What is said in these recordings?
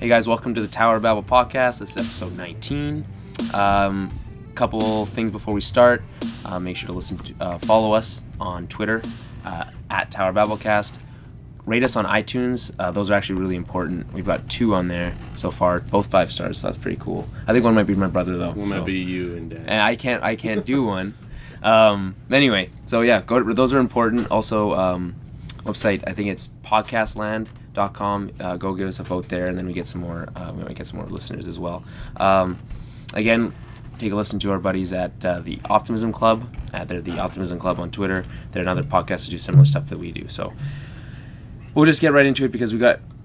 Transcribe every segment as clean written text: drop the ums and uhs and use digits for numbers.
Hey guys, welcome to the Babble podcast. This is episode 19. Couple things before we start. Make sure to follow us on Twitter at TowerBabblecast. Rate us on iTunes. Those are actually really important. We've got 2 on there so far, both 5 stars. So that's pretty cool. I think one might be my brother though. One might be you and Dan. And I can't do one. Anyway, so yeah, those are important. Also, website, I think it's podcastland.com. Go give us a vote there, and then we get some more. We might get some more listeners as well. Again, take a listen to our buddies at the Optimism Club. They're the Optimism Club on Twitter. They're another podcast to do similar stuff that we do. So we'll just get right into it because we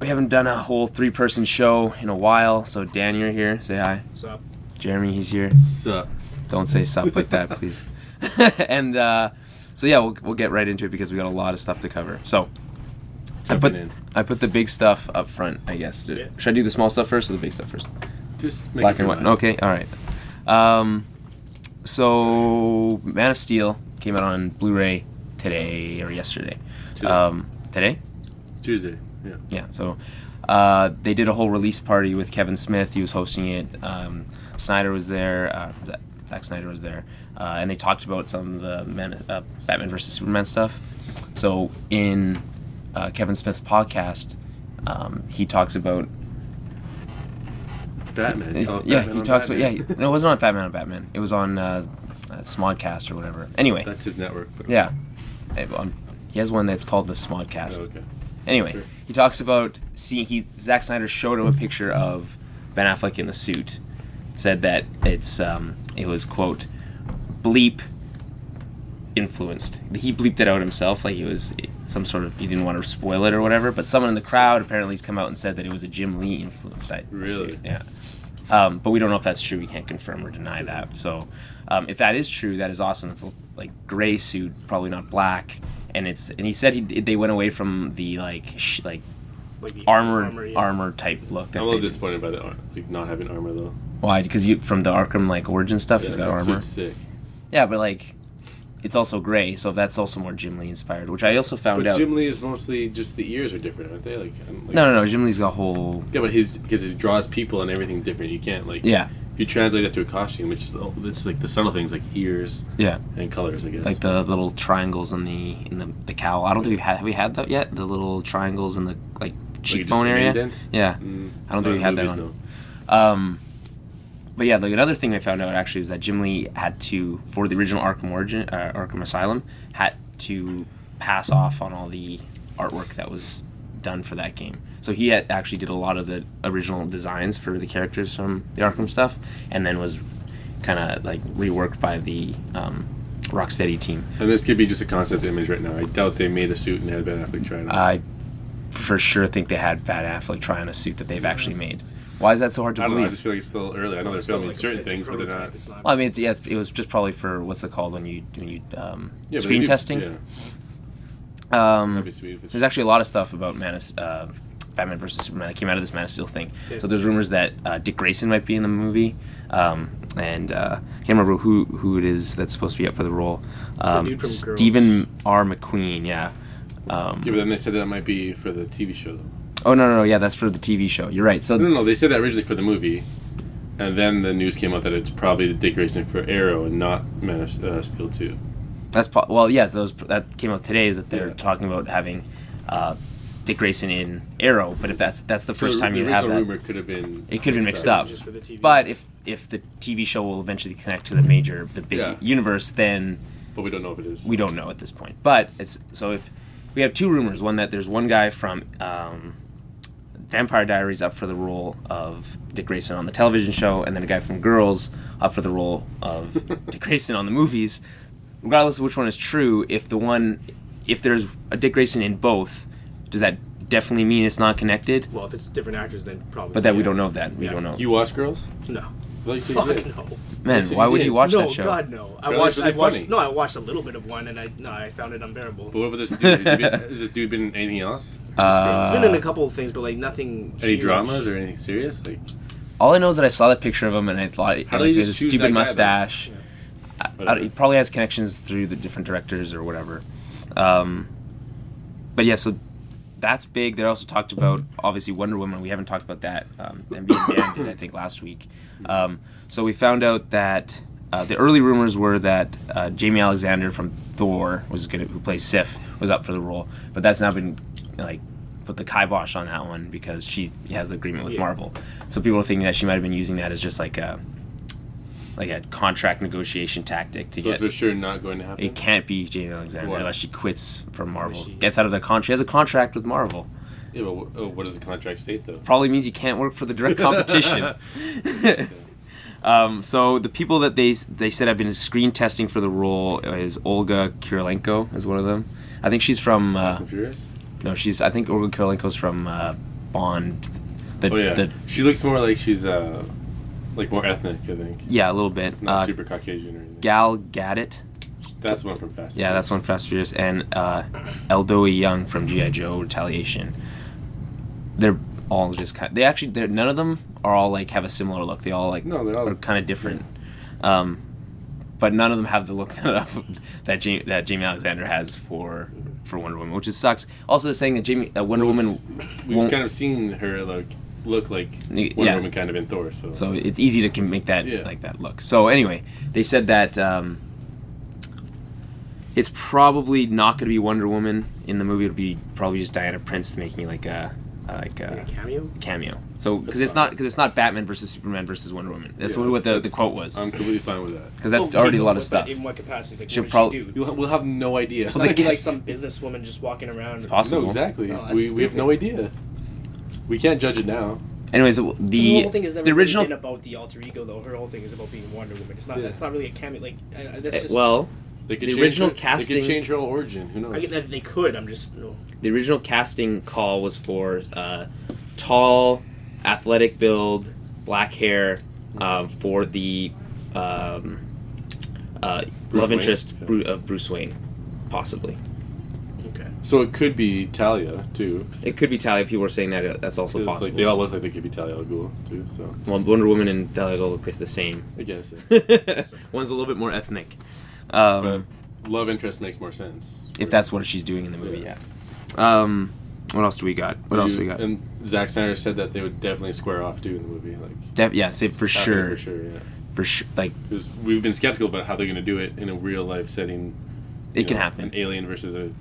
haven't done a whole 3-person show in a while. So Dan, you're here. Say hi. What's up? Jeremy, he's here. Sup. Don't say sup like that, please. And so yeah, we'll get right into it because we got a lot of stuff to cover. So I put the big stuff up front, I guess. Yeah. Should I do the small stuff first or the big stuff first? Just make Black and white. Okay, all right. So Man of Steel came out on Blu-ray today or yesterday. Today? Tuesday. Yeah. Yeah. So they did a whole release party with Kevin Smith. He was hosting it. Snyder was there. Zack Snyder was there, and they talked about some of the Batman vs Superman stuff. So in Kevin Smith's podcast, he talks about Batman. he talks about no, it wasn't on Batman on Batman. It was on Smodcast or whatever. Anyway, that's his network. But yeah, he has one that's called the Smodcast. Oh, okay. Anyway, Sure. He talks about Zack Snyder showed him a picture of Ben Affleck in the suit. Said that it was, quote, bleep influenced. He bleeped it out himself, like it was some sort of, he didn't want to spoil it or whatever, but someone in the crowd apparently has come out and said that it was a Jim Lee influenced Really? suit. Yeah. But we don't know if that's true. We can't confirm or deny that. So if that is true, that is awesome. It's a gray suit, probably not black, and he said they went away from the the armor type look. I'm a little disappointed by the not having armor though. Why? Because from the Arkham origin stuff, he's got armor. Sick. Yeah, but it's also gray, so that's also more Jim Lee inspired, which I also found out. But Jim Lee is mostly just the ears are different, aren't they? No. Jim Lee's got a whole. Yeah, but because he draws people and everything different. You can't Yeah. If you translate that to a costume, it's the subtle things like ears. Yeah. And colors, I guess. Like the little triangles in the cowl. I don't think have we had that yet? The little triangles in the cheekbone area. Indent? Yeah. I don't think we had that one. But yeah, another thing I found out actually is that Jim Lee had to, for the original Arkham Asylum, had to pass off on all the artwork that was done for that game. So he actually did a lot of the original designs for the characters from the Arkham stuff, and then was kind of reworked by the Rocksteady team. And this could be just a concept image right now. I doubt they made a suit and had Ben Affleck try it on. I for sure think they had Ben Affleck try on a suit that they've actually made. Why is that so hard to believe? I don't know. I just feel like it's still early. I know they're filming certain things, but they're not. Well, I mean, it was just probably for what's it called when you screen testing. Yeah. That'd be sweet. There's actually a lot of stuff about Batman vs Superman that came out of this Man of Steel thing. Yeah. So there's rumors that Dick Grayson might be in the movie, and I can't remember who it is that's supposed to be up for the role. Stephen R. McQueen, yeah. Yeah, but then they said that might be for the TV show, though. Oh, no, yeah, that's for the TV show. You're right. So No, they said that originally for the movie, and then the news came out that it's probably the Dick Grayson for Arrow and not Man of Steel 2. That's that came out today, is that they're talking about having Dick Grayson in Arrow, but if that's the first time you have that, rumor could have been mixed up. Just for the TV. But if the TV show will eventually connect to the big universe, then but we don't know if it is. We don't know at this point. But if we have 2 rumors, one that there's one guy from Vampire Diaries up for the role of Dick Grayson on the television show, and then a guy from Girls up for the role of Dick Grayson on the movies. Regardless of which one is true, if there's a Dick Grayson in both, does that definitely mean it's not connected? Well, if it's different actors, then probably. But that we don't know that. We don't know. You watch Girls? No. Well, Fuck no. Man, why would you watch that show? No, God, no. I watched a little bit of one, and I found it unbearable. But what about this dude? Has this dude been in anything else? He's been in a couple of things, but nothing. Any dramas or anything serious? All I know is that I saw that picture of him, and I thought he had a stupid mustache. He probably has connections through the different directors or whatever. But yeah, so that's big. They also talked about obviously Wonder Woman. We haven't talked about that. And Dan did, I think, last week. So we found out that the early rumors were that Jamie Alexander from Thor who plays Sif, was up for the role, but that's now been like put the kibosh on that one because she has the agreement with Marvel. So people are thinking that she might have been using that as just like a contract negotiation tactic to get. So it's for sure not going to happen. It can't be Jamie Alexander unless she quits from Marvel, gets out of the contract. She has a contract with Marvel. Yeah, but what does the contract state though? Probably means you can't work for the direct competition. So the people that they said have been screen testing for the role is Olga Kurylenko is one of them. I think she's from. Fast and Furious? No, I think Olga Kurylenko's from Bond. She looks more like she's like more ethnic, I think. Yeah, a little bit. Not super Caucasian or anything. Gal Gadot. That's the one from Fast. Yeah, that's one from Fast and Furious, and Eldoe Young from G.I. Joe Retaliation. They're all just kind. None of them are all like have a similar look. They all like are kind of different. Yeah. But none of them have the look that Jamie Alexander has for Wonder Woman, which sucks. Also, they're saying that Wonder Woman. We've kind of seen her look like Wonder Woman kind of in Thor. So it's easy to make that like that look. So anyway, they said that it's probably not going to be Wonder Woman in the movie. It'll be probably just Diana Prince making like a cameo. So because it's not Batman versus Superman versus Wonder Woman. That's what the quote was. I'm completely fine with that because that's already a lot of stuff. In what capacity? Like, She'll what does she do? We'll have no idea. It's not gonna be like some businesswoman just walking around. It's possible. No, exactly. We have no idea. We can't judge it now. Anyways, the whole thing is never really been about the alter ego, though. Her whole thing is about being Wonder Woman. It's not. It's not really a cameo. Like that's just. Well, the original casting. They could change her whole origin. Who knows? I get that they could. I'm just. No. The original casting call was for tall, athletic build, black hair, for the love interest of Bruce Wayne, possibly. Okay. So it could be Talia too. It could be Talia. People are saying that that's also possible. Like they all look like they could be Talia al Ghul too. So. Well, Wonder Woman and Talia al Ghul look like the same. I guess. One's a little bit more ethnic. But love interest makes more sense. If that's what she's doing in the movie, yeah. What else do we got? And Zack Snyder said that they would definitely square off too in the movie. For sure. For sure, yeah. For sure, because we've been skeptical about how they're going to do it in a real life setting. It can happen. An alien versus a.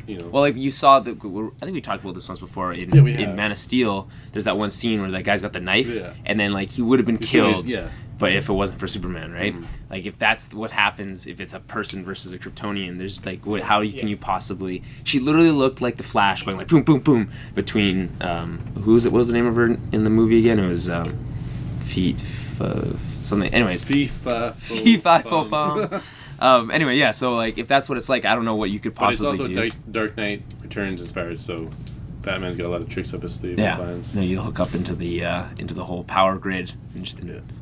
Well, like you saw I think we talked about this once before in Man of Steel. There's that one scene where that guy's got the knife, and then like he would have been killed. But if it wasn't for Superman, right? Mm-hmm. Like if that's what happens, if it's a person versus a Kryptonian, there's like can you possibly? She literally looked like the Flash going like boom, boom, boom between who was it? What was the name of her in the movie again? It was something. Anyways, FIFA. Anyway, yeah. So like, if that's what it's like, I don't know what you could possibly do. But it's also Dark Knight Returns inspired, so Batman's got a lot of tricks up his sleeve. Yeah. No, you hook up into the whole power grid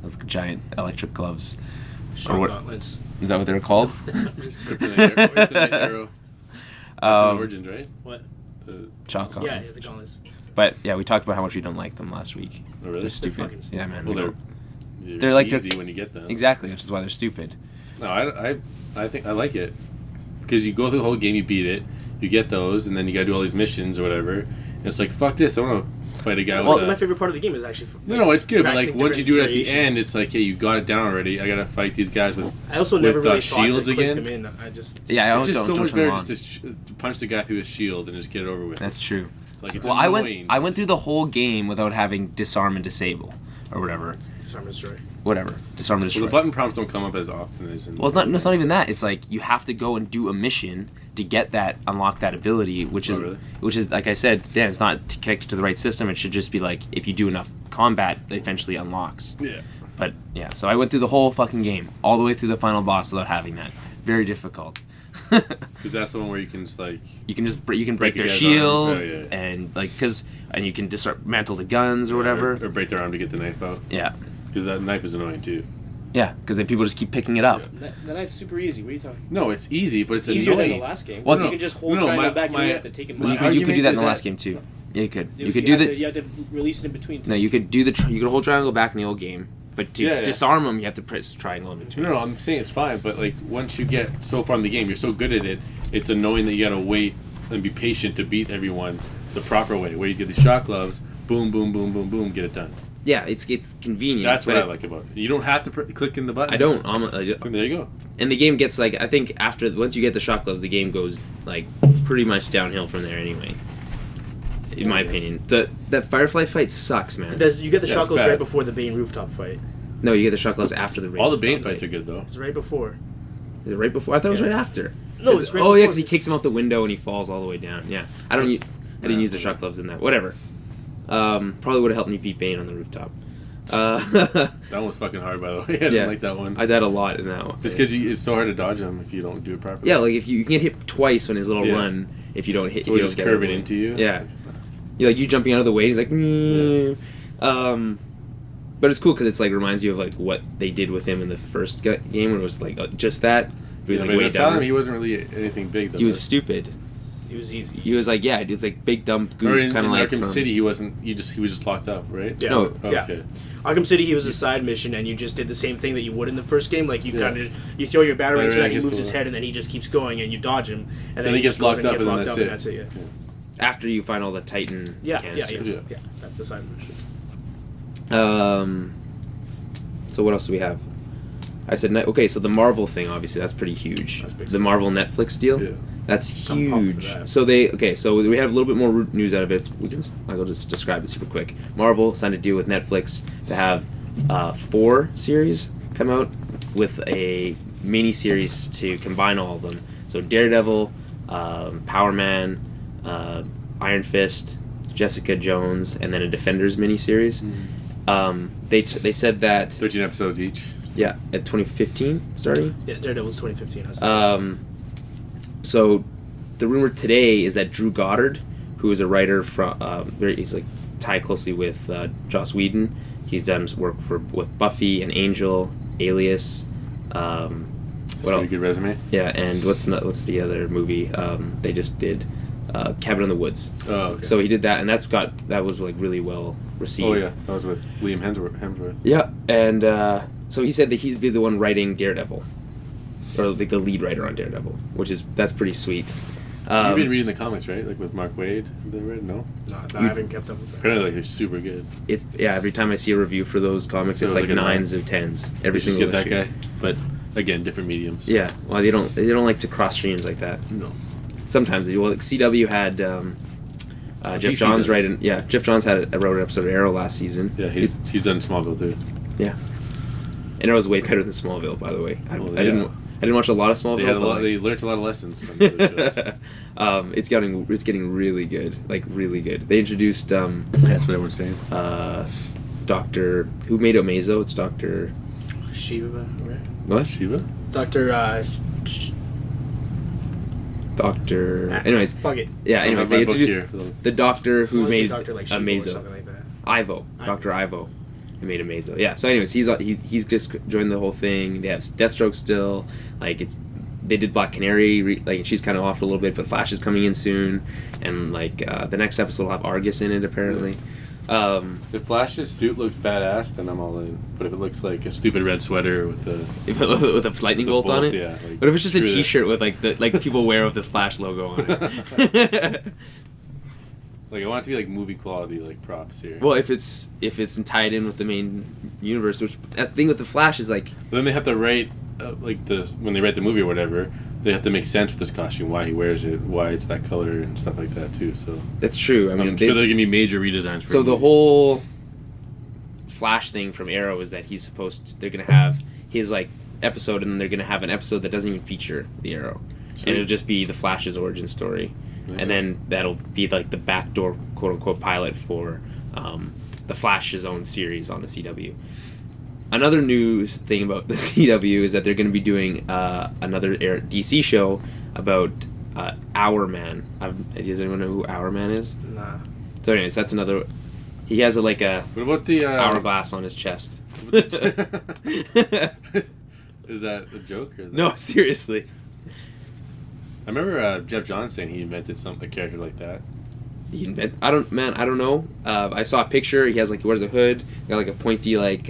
of giant electric gloves. Shock gauntlets. Is that what they're called? Kryptonite Arrow. That's the origins, right? What? The shock gauntlets. Yeah, the gauntlets. But yeah, we talked about how much we don't like them last week. Oh, really? They're stupid. They're fucking stupid. Yeah, man. Well, they're like easy when you get them. Exactly, which is why they're stupid. No, I think I like it because you go through the whole game, you beat it, you get those, and then you got to do all these missions or whatever. And it's like fuck this, I want to fight a guy. My favorite part of the game is actually. No, it's good, but like once you do it at the end, it's like, hey, you got it down already. I gotta fight these guys with. I also never really shields thought to again. click them in. I just. Yeah, it's just so much better just to punch the guy through his shield and just get it over with. That's true. Like, it's annoying. I went through the whole game without having disarm and disable, or whatever. Disarm and destroy. Whatever. Disarm and destroy. Well, the button prompts don't come up as often as. Well, it's not even that. It's like you have to go and do a mission to get unlock that ability, which is like I said, it's not connected to the right system. It should just be like if you do enough combat, it eventually unlocks. Yeah. But yeah, so I went through the whole fucking game, all the way through the final boss without having that. Very difficult. Because that's the one where you can just like you can break their shield and like and you can dismantle the guns or whatever, or break their arm to get the knife out. Yeah. Because that knife is annoying too. Yeah, because then people just keep picking it up. Yeah. That knife's super easy. What are you talking? No, it's easy, but it's easier annoying. than the last game. Well, you can just hold triangle back and you have to take it. You could do that in the last game too. Yeah, you could. You have to release it in between. No, you could do you could hold triangle back in the old game, but to disarm them, you have to press triangle in between. No, I'm saying it's fine, but like once you get so far in the game, you're so good at it, it's annoying that you gotta wait and be patient to beat everyone the proper way, where you get these shot gloves, boom, boom, boom, boom, boom, get it done. Yeah, it's convenient. That's what I like about it. You don't have to click in the button. I don't. There you go. And the game gets like, I think once you get the shot gloves, the game goes like pretty much downhill from there anyway. In my opinion, that Firefly fight sucks, man. You get the shot gloves right before the Bane rooftop fight. No, you get the shot gloves after the. All the Bane fights are good though. It's right before. Is it right before? I thought it was right after. No, it's right. Oh yeah, because he kicks him out the window and he falls all the way down. Yeah, I didn't use the shot gloves in that. Whatever. Probably would have helped me beat Bane on the rooftop. That one was fucking hard, by the way. I didn't like that one. I died a lot in that one. Just because it's so hard to dodge him if you don't do it properly. Yeah, like if you can get hit twice on his little run if you don't hit. So if you just don't curving into you. Yeah. You jumping out of the way. He's like, but it's cool because it's like reminds you of like what they did with him in the first game where it was like just that. He was like way dumb. He wasn't really anything big though. He was stupid. He was easy. He was like, yeah, it's like big dumb goof, kind of like Arkham City. He wasn't. He was just locked up, right? Yeah. No. Oh, yeah. Okay. Arkham City, he was a side mission, and you just did the same thing that you would in the first game. Like you kind of you throw your battery so that he moves his head, and then he just keeps going, and you dodge him, and then he gets locked up, and that's it. Yeah. After you find all the Titan canisters. Yeah. That's the side mission. So what else do we have? I said, okay, so the Marvel thing, obviously, that's pretty huge. That's big the stuff. Marvel Netflix deal, that's I'm pumped for huge. that. So we have a little bit more news out of it. I'll just describe it super quick. Marvel signed a deal with Netflix to have 4 series come out with a mini series to combine all of them. So Daredevil, Power Man, Iron Fist, Jessica Jones, and then a Defenders mini series. They said that 13 episodes each. Yeah, at 2015 starting. Yeah, Daredevil's 2015. So the rumor today is that Drew Goddard, who is a writer from, he's like tied closely with Joss Whedon. He's done work with Buffy and Angel, Alias. That's a pretty good resume. Yeah, and what's the other movie they just did? Cabin in the Woods. Oh, okay. So he did that, and that was like really well received. Oh yeah, that was with Liam Hemsworth. Yeah, and so he said that he'd be the one writing Daredevil, or like the lead writer on Daredevil, that's pretty sweet. You've been reading the comics, right? Like with Mark Waid. Have they read? No, I haven't kept up with that. Apparently, they're super good. It's every time I see a review for those comics, it's like 9s or 10s every single issue. Get that guy, but again, different mediums. Yeah, well, they don't like to cross streams like that. No. Sometimes they will. Like CW had Jeff Johns writing. Yeah, Jeff Johns wrote an episode of Arrow last season. Yeah, he's done Smallville too. Yeah, and Arrow's way better than Smallville, by the way. I didn't watch a lot of Smallville. They learned a lot of lessons from the other shows. It's getting really good, like really good. They introduced that's what everyone's saying. Doctor who made Amazo. It's Doctor Shiva, right? What? Shiva? Doctor. Anyways, fuck it. Yeah. Anyways, they introduced the Doctor who made Doctor like Amazo. Something like that. Ivo. Dr. Ivo. Who made Amazo. Yeah. So anyways, he's just joined the whole thing. They have Deathstroke still. Like they did Black Canary. Like she's kind of off a little bit, but Flash is coming in soon, and like the next episode will have Argus in it apparently. If Flash's suit looks badass, then I'm all in. But if it looks like a stupid red sweater with a lightning bolt on it, yeah. Like, what if it's just a T-shirt with like people wear with the Flash logo on it? Like I want it to be like movie quality, like props here. Well, if it's tied in with the main universe, which that thing with the Flash is like. Then they have to write when they write the movie or whatever. They have to make sense with this costume, why he wears it, why it's that color, and stuff like that too. So that's true. I mean, I'm sure there are gonna be major redesigns for. So the whole Flash thing from Arrow is that they're gonna have his like episode, and then they're gonna have an episode that doesn't even feature the Arrow, and it'll just be the Flash's origin story, and then that'll be like the backdoor quote unquote pilot for the Flash's own series on the CW. Another news thing about the CW is that they're going to be doing another DC show about Our Man. Does anyone know who Our Man is? Nah. So anyways, that's another. He has what about the hourglass on his chest. Is that a joke? Or No, seriously. I remember Jeff Johns saying he invented a character like that. I don't know. I saw a picture. He wears a hood. Got like a pointy like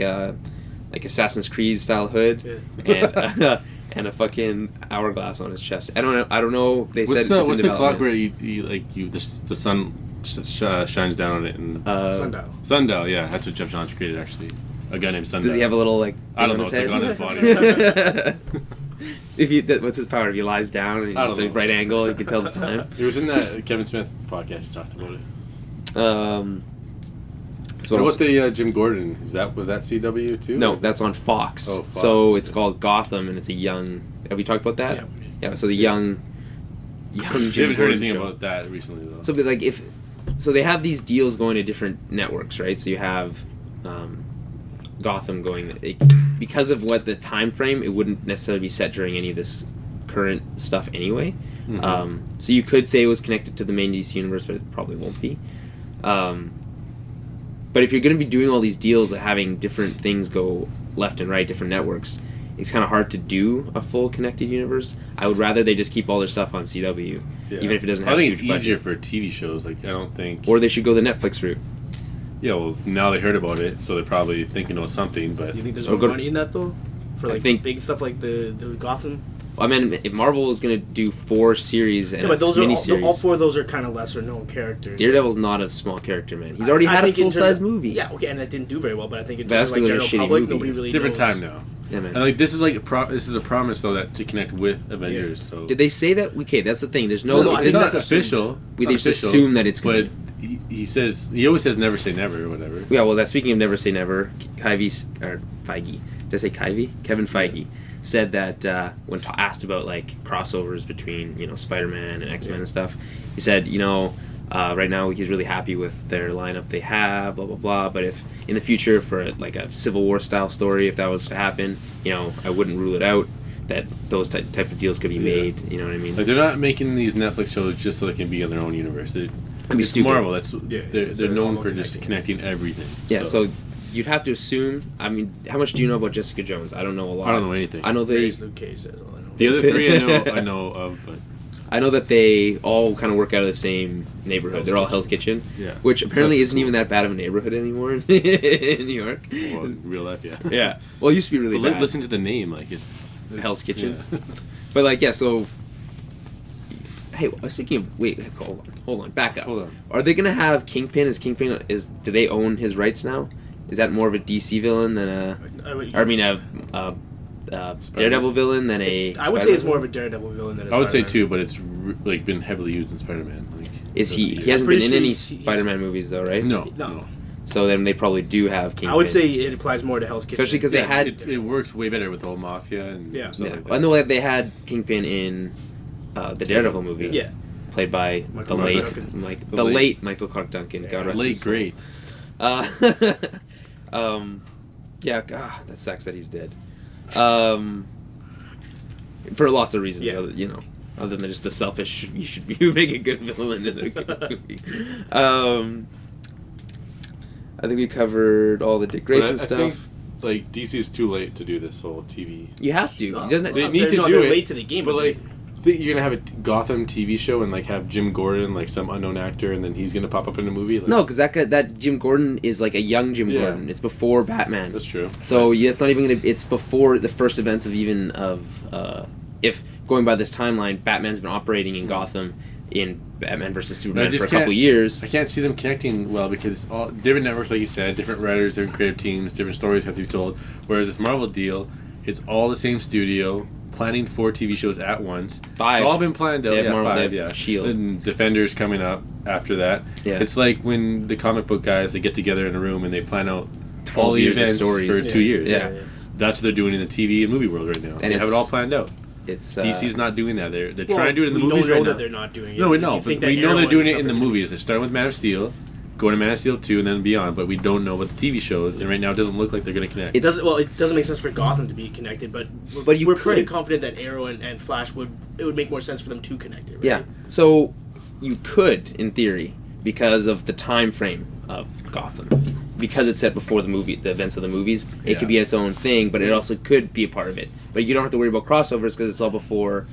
Assassin's Creed style hood, and and a fucking hourglass on his chest. I don't know. They said what's the clock where the sun shines down on it. And Sundial. Sundial, yeah, that's what Jeff Johns created actually. A guy named Sundial. Does he have a little like? I don't know. on It's his like head? on his body. What's his power? If he lies down and he's like right angle, you can tell the time. It was in that Kevin Smith podcast. He talked about it. So What about the Jim Gordon? Was that CW too? No, that's on Fox. Oh, Fox. So it's called Gotham, and it's a young. Have we talked about that? Yeah, we did. Yeah. So the young I Jim haven't heard Gordon anything show. about that recently though. So, but like so they have these deals going to different networks, right? So you have Gotham going because of what the time frame, it wouldn't necessarily be set during any of this current stuff anyway. Mhm. So you could say it was connected to the main DC universe, but it probably won't be. But if you're going to be doing all these deals of having different things go left and right, different networks, it's kind of hard to do a full connected universe. I would rather they just keep all their stuff on CW, Yeah. even if it doesn't have I think a it's huge easier budget. for TV shows. Like I don't think. Or they should go the Netflix route. Yeah, well, now they heard about it, so they're probably thinking of something. But Do you think there's Or more go- money in that though? For I like think- big stuff like the Gotham. I mean, if Marvel is going to do 4 series and Yeah, but those are miniseries, all 4 of those are kind of lesser known characters. Daredevil's not a small character, man. He's already had a think in full terms size of- movie. Yeah, okay, and that didn't do very well. But I think in But terms that's of like 'cause it was a general shitty public, movie. nobody It's really different knows. time now. Yeah, man. And like this is like this is a promise though that to connect with Avengers. So Did they say that? Okay, that's the thing. There's no. No, I it's think not that's assumed. official. We Not just official, assume that it's going But to he always says never say never or whatever. Yeah, well, that's speaking of never say never. Feige. Did I say Kyvie? Kevin Feige said that when asked about like crossovers between Spider-Man and X-Men and stuff, he said right now he's really happy with their lineup they have, blah blah blah. But if in the future for like a Civil War style story, if that was to happen, I wouldn't rule it out that those type of deals could be made. You know what I mean? Like they're not making these Netflix shows just so they can be in their own universe. be It's stupid. Marvel. That's Yeah, they're they're known all for just connecting. connecting everything. Yeah, so you'd have to assume. I mean, how much do you know about Jessica Jones? I don't know a lot. I don't know anything. I know they. There's Luke Cage. That's all I know. The other 3 I know of, but I know that they all kind of work out of the same neighborhood. Hell's They're all Kitchen. Hell's Kitchen, yeah, which apparently That's isn't cool. even that bad of a neighborhood anymore in New York. Well, in real life, yeah. Yeah, well, it used to be really But bad. listen to the name, like it's Hell's Kitchen. yeah. But like, yeah. So, hey, speaking of, wait, hold on, back up. Hold on. Are they gonna have Kingpin? Do they own his rights now? Is that more of a DC villain than a Daredevil villain than a? I would say it's Spider-Man? more of a Daredevil villain than a I would say Spider-Man. 2, but it's like been heavily used in Spider-Man. Like, Is he? really- He hasn't pretty been in sure any he's- Spider-Man movies though, right? No, No. no. So then they probably do have Kingpin. I would say it applies more to Hell's Kitchen. Especially 'cause they Yeah, had- it works way better with the whole mafia and Yeah. stuff Yeah, like that. I know that they had Kingpin in the Daredevil movie. Yeah. Played by Michael the Clarke late, Duncan. the late Michael Clarke Duncan. God rest Late his soul. great. Yeah, God, that sucks that he's dead. For lots of reasons, Yeah. other than just the selfish, you should be make a good villain in a good movie. I think we covered all the Dick Grayson But I stuff. think like DC's too late to do this whole TV. You have to. No. He doesn't. They Well, need to they're do it, late to the game, but but like, think you're gonna have a Gotham TV show and like have Jim Gordon, like some unknown actor, and then he's gonna pop up in a movie. Like, No, because that Jim Gordon is like a young Jim Yeah. Gordon. It's before Batman. that's true. So yeah, it's not even gonna. It's before the first events of if going by this timeline, Batman's been operating in Gotham in Batman versus Superman just for a couple can't- years. I can't see them connecting well because all different networks, like you said, different writers, different creative teams, different stories have to be told. Whereas this Marvel deal, it's all the same studio planning 4 TV shows at once. 5. It's all been planned out. They have Yeah, Marvel, 5. they have Yeah, Shield. And Defenders coming up after that. Yeah. It's like when the comic book guys they get together in a room and they plan out 12 all the years of events stories. for 2 years. Yeah. That's what they're doing in the TV and movie world right now. And they have it's- it all planned out. It's DC's not doing that. They're Well, trying to do it in the we movies don't know right that now. they're not doing it. No, we You know, think but that we know Arrow they're and doing it stuff in the are gonna- movies. They're starting with Man of Steel, going to Man of Steel 2, and then beyond. But we don't know what the TV shows, and right now it doesn't look like they're going to connect. It doesn't make sense for Gotham to be connected, but you we're pretty could. confident that Arrow and Flash would make more sense for them to connect it. Right? yeah. So you could, in theory, because of the time frame of Gotham, because it's set before the events of the movies, it Yeah. could be its own thing, but it also could be a part of it. But you don't have to worry about crossovers because it's all before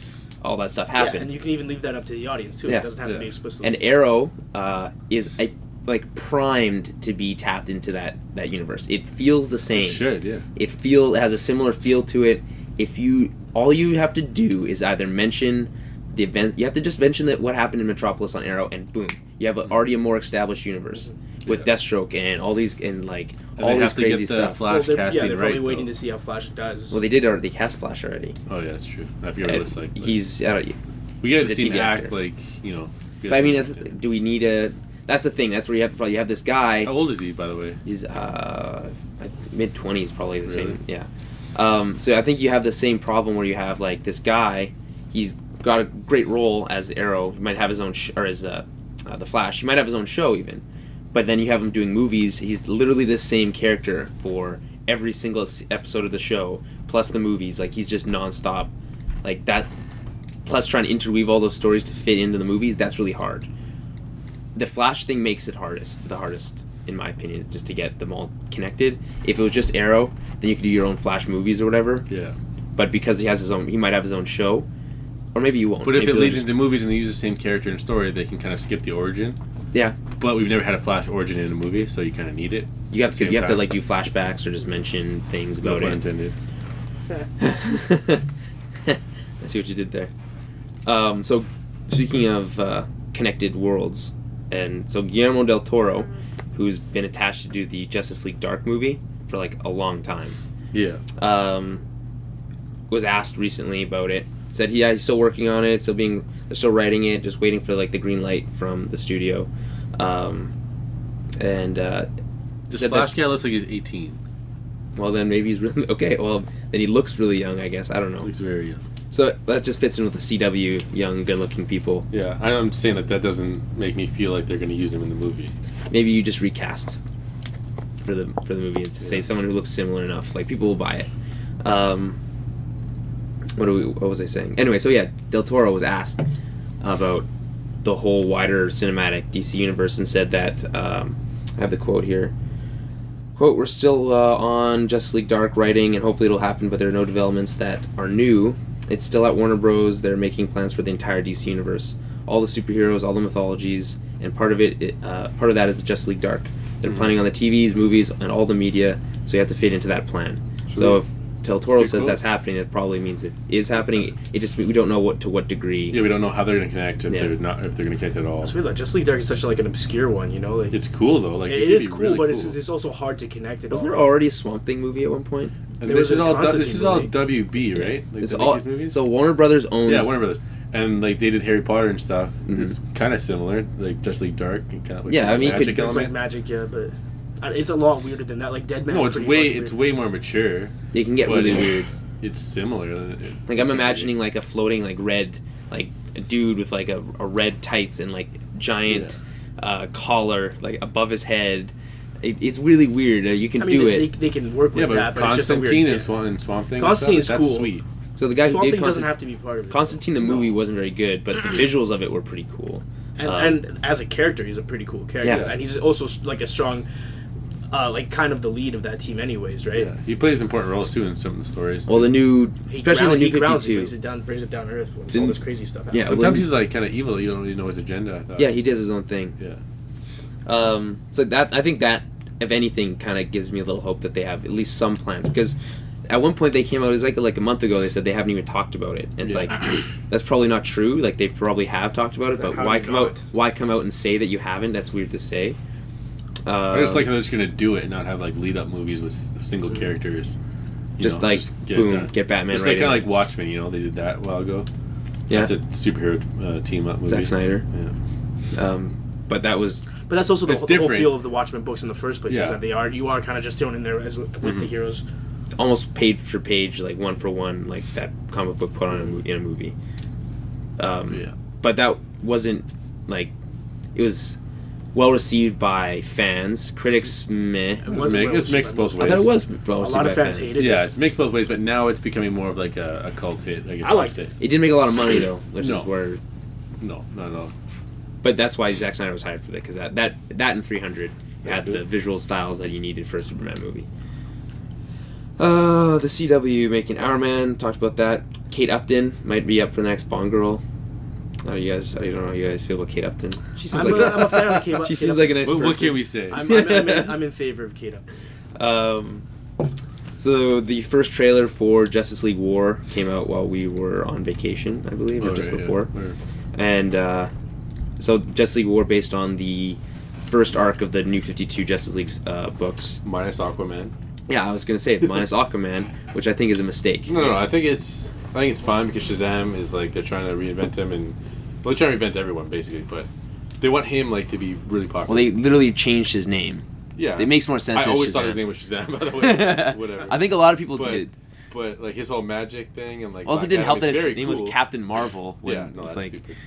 all that stuff happened. Yeah, and you can even leave that up to the audience too. Yeah. It doesn't have to be Yeah. explicit. And Arrow is primed to be tapped into that universe. It feels the same. Should, yeah. It has a similar feel to it. All you have to do is either mention the event. You have to just mention that what happened in Metropolis on Arrow, and boom, you have already a more established universe with Deathstroke and all these and all these crazy stuff. Flash casting they're probably right, waiting though. to see how Flash does. Well, they cast Flash already. Oh yeah, that's true. I forget what it looks like. He's we got to he's a see him TV act actor. like But I mean, do we need a? That's the thing. That's where you have this guy. How old is he, by the way? He's mid-20s, probably the Really? same. Yeah. So I think you have the same problem where you have like this guy. He's got a great role as Arrow. He might have his own or as the Flash. He might have his own show even. But then you have him doing movies. He's literally the same character for every single episode of the show, plus the movies. Like he's just nonstop, like that. Plus trying to interweave all those stories to fit into the movies. That's really hard. The Flash thing makes it the hardest in my opinion, just to get them all connected. If it was just Arrow, then you could do your own Flash movies or whatever. Yeah. But because he has his own, he might have his own show, or maybe you won't. But if maybe it leads just, into movies and they use the same character and story, they can kind of skip the origin. yeah, But we've never had a Flash origin in a movie, so you kind of need it. you have to Same time. like do flashbacks or just mention things No about pun it. intended. I see what you did there. So speaking of connected worlds, and so Guillermo del Toro, who's been attached to do the Justice League Dark movie for like a long time, Yeah. was asked recently about it. Said he's still working on it, they're still writing it, just waiting for like the green light from the studio. This said Flash guy looks like he's 18. well, then maybe he's really okay. Well, then he looks really young, I guess. I don't know. Looks very young. So that just fits in with the CW young, good-looking people. Yeah, I'm saying that doesn't make me feel like they're going to use him in the movie. Maybe you just recast for the movie to say someone who looks similar enough. Like people will buy it. What was I saying? Anyway, so yeah, Del Toro was asked about the whole wider cinematic DC universe and said that I have the quote here. Quote, "We're still on Justice League Dark writing, and hopefully it'll happen, but there are no developments that are new. It's still at Warner Bros. They're making plans for the entire DC universe, all the superheroes, all the mythologies, and part of that is the Justice League Dark. They're planning on the TVs, movies, and all the media, so you have to fit into that plan. So if Del Toro says cool. that's happening, it probably means it is happening. It just we don't know what degree. Yeah, we don't know how they're going to connect if they're going to connect at all. It's weird, like, Justice League Dark is such like an obscure one, you know. Like, It's cool though. Like it could is be cool, really but cool. it's also hard to connect it. Wasn't all. there already a Swamp Thing movie at one point? And There this was is a all Constantine this is all movie. WB, right? Like It's the all Yankees movies. so Warner Brothers owns. Yeah, Warner Brothers, and like they did Harry Potter and stuff. Mhm. It's kind of similar, like Justice League Dark and kind of like Yeah, I mean, you magic could- It's like element. magic, yeah, but it's a lot weirder than that. Like Dead Man. No, it's way more mature. It can get but really it's, weird. It's similar. Like I'm imagining like a floating like red like a dude with like a red tights and like giant collar like above his head. It's really weird. You can do it. They can work with Yeah, but that, but it's just a Constantine weird. and Swamp Thing. Constantine's and stuff, cool. That's sweet. So the guy who Swamp did Thing doesn't have to be part of it. Constantine the movie wasn't very good, but the visuals of it were pretty cool. And as a character, he's a pretty cool character, Yeah. and he's also like a strong, like kind of the lead of that team, anyways, right? Yeah, he plays important roles too in some of the stories. Well, the new, He especially the new grounds it, 52. brings it down to earth when all Didn't- this crazy stuff happens. Yeah, Sometimes he's like kind of evil. You don't really know his agenda. I thought. Yeah, he does his own thing. Yeah. So that I think that if anything kind of gives me a little hope that they have at least some plans, because at one point they came out, it was like a month ago, they said they haven't even talked about it, and it's like that's probably not true. Like they probably have talked about it, but How why do you come not? out and say that you haven't? That's weird to say. I just like how they're just gonna do it and not have like lead up movies with single characters. You Just know, like get it boom, done. get Batman. It's right like kind of in. like Watchmen. You know, they did that a while ago. Yeah. That's a superhero team up movie. Zack Snyder. Yeah. But that was But that's also the It's whole different. feel of the Watchmen books in the first place. Yeah. Is that you are kind of just thrown in there as with the heroes. almost page for page, like one for one, like that comic book put on in a movie. Yeah. But that wasn't like it was well received by fans. Critics, meh. It wasn't It's mixed both I ways. thought it was well A received lot by of fans hated it. Yeah, it's mixed both ways, but now it's becoming more of like a cult hit. Like it's I liked it. It didn't make a lot of money though, which No. is where. No, not at all. But that's why Zack Snyder was hired for that, because that and 300 had the visual styles that you needed for a Superman movie. The CW making Our Man, talked about that. Kate Upton might be up for the next Bond girl. I don't know how you guys feel about Kate Upton. She seems I'm like a fan of Kate. she seems like a nice What person. can we say? I'm in favor of Kate Upton. So the first trailer for Justice League War came out while we were on vacation, I believe, or just before. Yeah. And so Justice League War based on the first arc of the New 52 Justice League books. Minus Aquaman. Yeah, I was going to say minus Aquaman, which I think is a mistake. No, I think it's fine because Shazam is like they're trying to reinvent him and they're trying to reinvent everyone basically, but they want him like to be really popular. Well, they literally changed his name. Yeah, it makes more sense. I always thought his name was Shazam, by the way. Whatever. I think a lot of people did. But like his whole magic thing and like. Also, it didn't help that his name cool. was Captain Marvel. Yeah, no, that's like, stupid.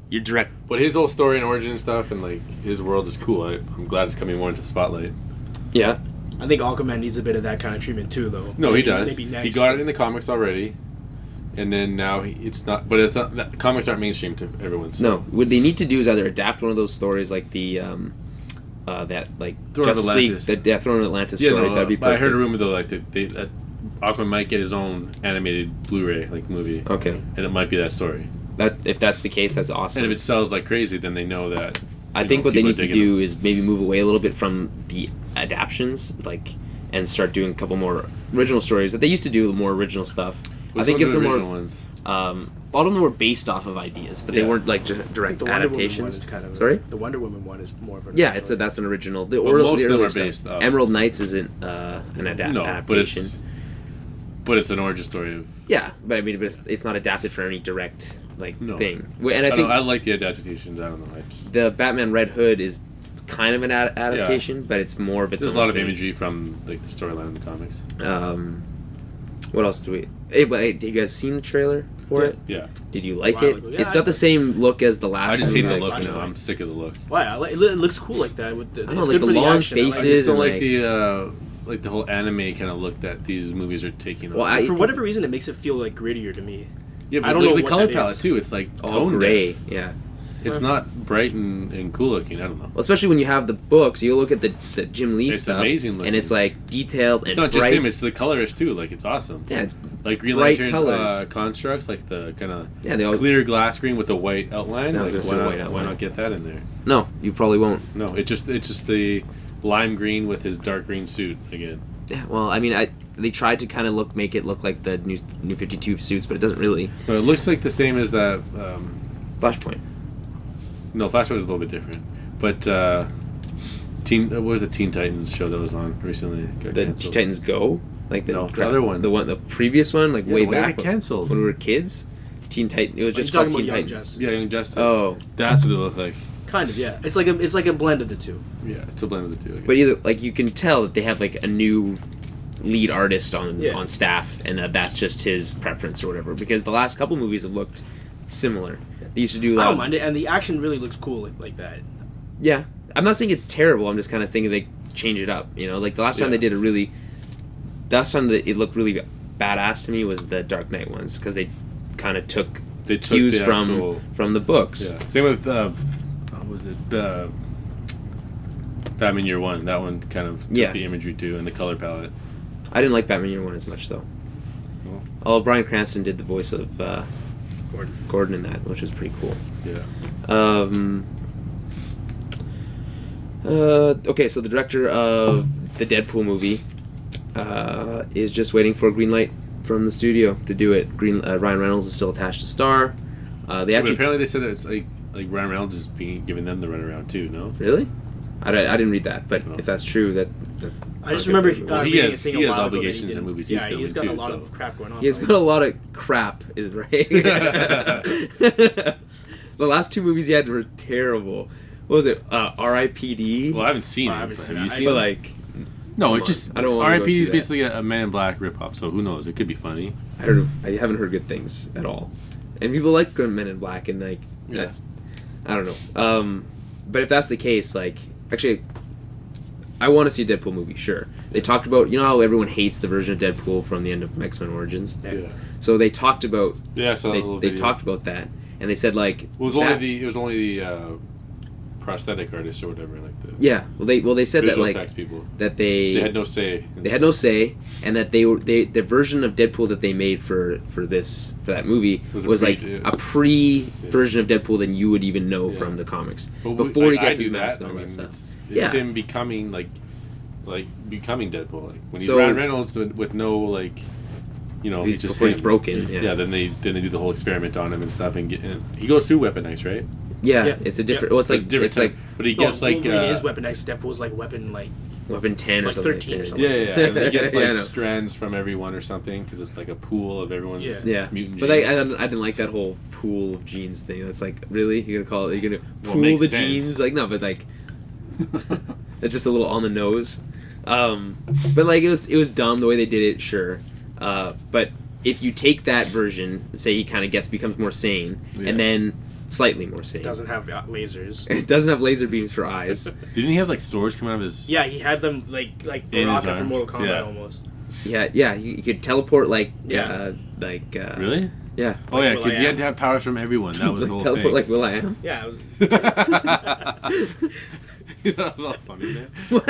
You're direct. But his whole story and origin stuff and like his world is cool. I'm glad it's coming more into the spotlight. Yeah. I think Aquaman needs a bit of that kind of treatment too, though. No, maybe, he does. Maybe next. He got it in the comics already, and then now it's not. But it's not. The comics aren't mainstream to everyone. So. No, what they need to do is either adapt one of those stories like the that like Throne of Atlantis. Throne of Atlantis Yeah, story. no, That'd be perfect. I heard a rumor though, like that Aquaman might get his own animated Blu-ray like movie. Okay. And it might be that story. That if that's the case, that's awesome. And if it sells like crazy, then they know that. I think what they need to do is maybe move away a little bit from the adaptions, like, and start doing a couple more original stories that they used to do, more original stuff. Which I think gives them more. Ones? A lot of them were based off of ideas, but they weren't like direct the adaptations. Kind of Sorry, the Wonder Woman one is more of an. Yeah, that's an original. Most of them are based. Emerald Knights isn't an adaptation. But it's an origin story of. Yeah, but I mean, it's not adapted for any direct thing. And I think I like the adaptations. I don't know. The Batman Red Hood is kind of an adaptation, but it's more of its. There's a lot of imagery from like the storyline in the comics. What else do we? Hey, have you guys seen the trailer for it? Yeah. Did you like it? Yeah, it's got the same look as the last. I just hate the look. I'm sick of the look. Why? It looks cool like that. With the, I don't know, like the long faces. I just don't like the. Like the whole anime kind of look that these movies are taking on. Well, for whatever reason, it makes it feel like grittier to me. Yeah, but I don't know the color palette too. It's like all gray. Yeah, it's not bright and cool looking. I don't know. Well, especially when you have the books, you look at the Jim Lee it's stuff. It's amazing looking. And it's like detailed and it's not bright. just him. It's the colorist too. Like it's awesome. Yeah, it's like Green Lantern's constructs, like the kind of clear glass screen with the white outline. Like, why not get that in there? No, you probably won't. No, it's just the lime green with his dark green suit again. Yeah, well, I mean, they tried to kind of make it look like the new 52 suits, but it doesn't really. Well, it looks like the same as that. Flashpoint. No, Flashpoint is a little bit different. But what was the Teen Titans show that was on recently? The Teen Titans Go, like the other one, the previous one, like way back. Got canceled when we were kids. Teen Titan. It was just called Teen Titans. Yeah, Young Justice. Oh, that's what it looked like. Kind of, yeah. It's like a blend of the two. Yeah, it's a blend of the two. But either you can tell that they have like a new lead artist on staff, and that's just his preference or whatever. Because the last couple movies have looked similar. They used to do. I don't mind it, and the action really looks cool like that. Yeah, I'm not saying it's terrible. I'm just kind of thinking they change it up. You know, like the last time they did last time that it looked really badass to me was the Dark Knight ones because they kind of took cues from the books. Yeah. Same with. Was it Batman Year One? That one kind of took the imagery too and the color palette. I didn't like Batman Year One as much though. Well, although Bryan Cranston did the voice of Gordon in that, which was pretty cool. Yeah. Okay, so the director of the Deadpool movie is just waiting for a green light from the studio to do it. Ryan Reynolds is still attached to star. Apparently they said that it's like Ryan Reynolds is giving them the runaround too. No, really? I didn't read that, but if that's true, that I just remember he has obligations in movies. He's got a lot of crap going on. He has got a lot of crap, is right. The last two movies he had were terrible. What was it? R.I.P.D. Well, I haven't seen it. Have you seen it? Like, no, it's just R.I.P.D. is basically a Men in Black ripoff. So who knows? It could be funny. I haven't heard good things at all, and people like Men in Black, and like I don't know. But if that's the case, actually, I want to see a Deadpool movie. Sure, they talked about how everyone hates the version of Deadpool from the end of X-Men Origins. Yeah. So they talked about. Yeah, I saw they talked about that, and they said it was only the prosthetic artists or whatever they said that people. That they had no say. They had no say, and that the version of Deadpool that they made for that movie was a pre version of Deadpool than you would even know from the comics before he gets his mask and all that stuff. It's him becoming like becoming Deadpool. Like when he's So- Ryan Reynolds with no like, he's just before he's him. broken. Yeah. Then they do the whole experiment on him and stuff, and he goes through Weapon X, right? Yeah, it's a different. Well, it's like different it's like but he gets like Wolverine is Weapon X. Deadpool's like Weapon Weapon 10 or like something. 13 or like that. something. yeah. And he gets like I know. strands from everyone or something because it's like a pool of everyone's Yeah, mutant but genes. I didn't like that whole pool of genes thing. That's like, really, you're gonna call it? You're gonna Well, pool makes the sense. genes? Like, no, but like, it's just a little on the nose. But like, it was dumb the way they did it. Sure, but if you take that version, say he kind of becomes more sane, and then slightly more sane. It doesn't have lasers. It doesn't have laser beams for eyes. Didn't he have like swords coming out of his? Yeah, he had them like the In his rocket from arm. Mortal Kombat Yeah. almost. Yeah, you could teleport like Yeah. Really? Yeah. Oh yeah, Will.i.am. because he had to have powers from everyone. That was the whole teleport thing. like Will.i.am. Yeah, it was. That was all funny, man. What?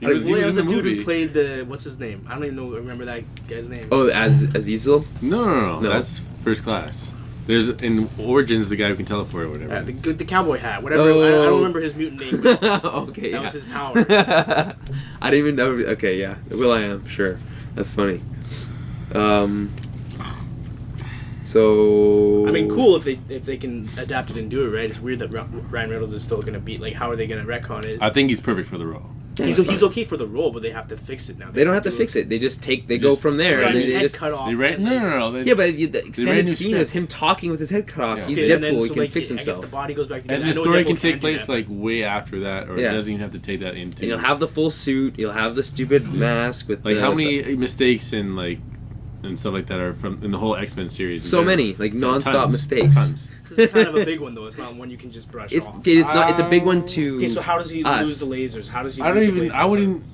He was Will.i.am was in the the dude movie. who played the what's his name? I don't even remember that guy's name. Oh, as Azazel? No. No. That's First Class. There's in Origins the guy who can teleport or whatever. the cowboy hat, whatever. Oh. I don't remember his mutant name. But Okay, that yeah. was his power. I didn't even know. Okay, yeah. Will.i.am, sure. That's funny. So. I mean, cool if they can adapt it and do it right. It's weird that Ryan Reynolds is still gonna be like. How are they gonna retcon it? I think he's perfect for the role. He's okay for the role, but they have to fix it now. They don't have to fix it. They just go from there. Right, And his they head just, cut off. They read and no. yeah, but the read extended new scene is script. him talking with his head cut off. Yeah. He's Okay, and then, Deadpool. so, He like, can fix I guess himself. the body goes back together. And I the know story Deadpool can take do place that. like way after that, or Yeah. it doesn't even have to take that into. And you'll have the full suit. You'll have the stupid mask with like the, how many mistakes and stuff like that are from in the whole X-Men series. So many, like non-stop mistakes. Tons. This is kind of a big one, though. It's not one you can just brush off. It's not. It's a big one to. Okay, so how does he us. lose the lasers? How does he? I don't lose even. The lasers? I wouldn't.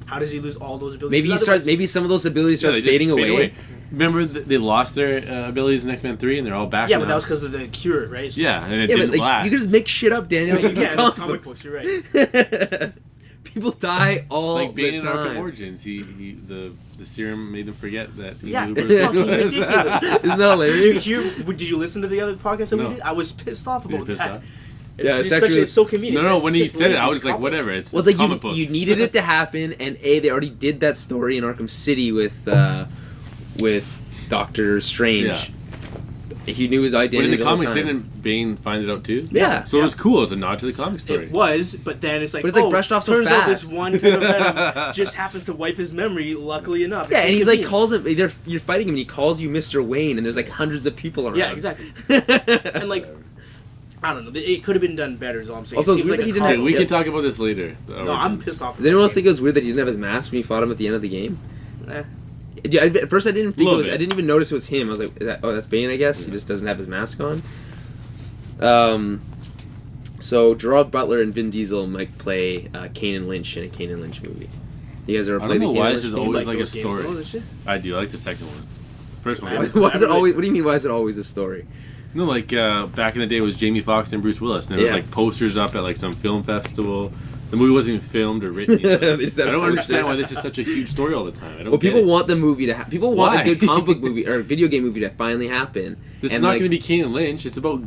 How does he lose all those abilities? Maybe he 'Cause starts. otherwise- Maybe some of those abilities Yeah, starts they just fading fade away. Remember, they lost their abilities in X-Men 3, and they're all back. Yeah, now. but that was because of the cure, right? So, Yeah, and it Yeah, didn't but like, last. you can just make shit up, Daniel. You can. It's comic books. You're right. People die all It's like being the in Arkham time. Origins. The serum made him forget that. He Yeah, knew it's Bruce fucking was. ridiculous. Isn't that Did you hilarious? Did you listen to the other podcast that No. we did? I was pissed off You're about pissed that. off? Yeah, it's just actually- it's so convenient. No, It's when he just said it, I lazy was like, comic. whatever. It's Well, it's like comic books. you needed it to happen, and they already did that story in Arkham City with Doctor Strange. Yeah. He knew his identity. But in the the whole comics, time. didn't Bane find it out too? Yeah. So it was cool. It was a nod to the comic story. It was, but then it's like, But it's, like, brushed off so turns out this fast. one type of venom just happens to wipe his memory. Luckily enough, It's Yeah, and just he's like convenient. calls him. You're fighting him, and he calls you Mr. Wayne, and there's like hundreds of people around. Yeah, exactly. And like, I don't know. It could have been done better. Is all I'm saying. Also, it it's seems weird like that he a didn't cop have- Okay, we Yeah. can talk about this later. No, I'm pissed off. Does anyone else think it was weird that he didn't have his mask when he fought him at the end of the game? Eh. Yeah, at first I didn't think it Little was. bit. I didn't even notice it was him. I was like, that's Bane, I guess. He just doesn't have his mask on. So Gerard Butler and Vin Diesel might play Kane and Lynch in a Kane and Lynch movie. You guys ever I played don't the know Kane why and this is Lynch always games? like a those games, story. though, this shit? I do. I like the second one. First one. I Why haven't- is it always? What do you mean? Why is it always a story? No, like back in the day, it was Jamie Foxx and Bruce Willis, and there was Yeah. like posters up at like some film festival. The movie wasn't even filmed or written yet. They just I had a don't poster. understand why this is such a huge story all the time. I don't Well, get people it. want the movie to. People want Why? a good comic book movie or video game movie to finally happen. This is And, not like, going to be Kane and Lynch. It's about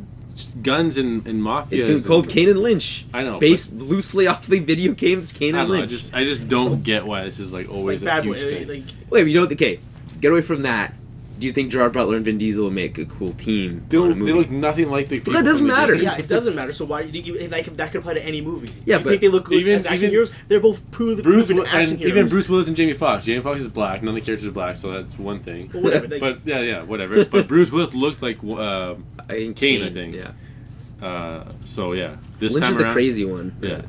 guns and mafia. It's been called Kane and Lynch. I know, based loosely off the video games Kane I and don't know. Lynch. I just don't get why this is like It's always like a bad huge boy. thing. Like, Wait, you don't. Okay, get away from that. Do you think Gerard Butler and Vin Diesel will make a cool team? they on a don't. movie? They look nothing like the. People that doesn't from the matter. game. yeah, it doesn't matter. So why that could apply to any movie? Yeah, you but think they look good even- as action even- heroes? They're both proven action and heroes. even Bruce Willis and Jamie Foxx. Jamie Foxx is black. None of the characters are black, so that's one thing. Well, whatever. Like, But yeah, whatever. But Bruce Willis looked like Kane, I think. Yeah, So yeah, this Lynch time is the around, crazy one. Yeah.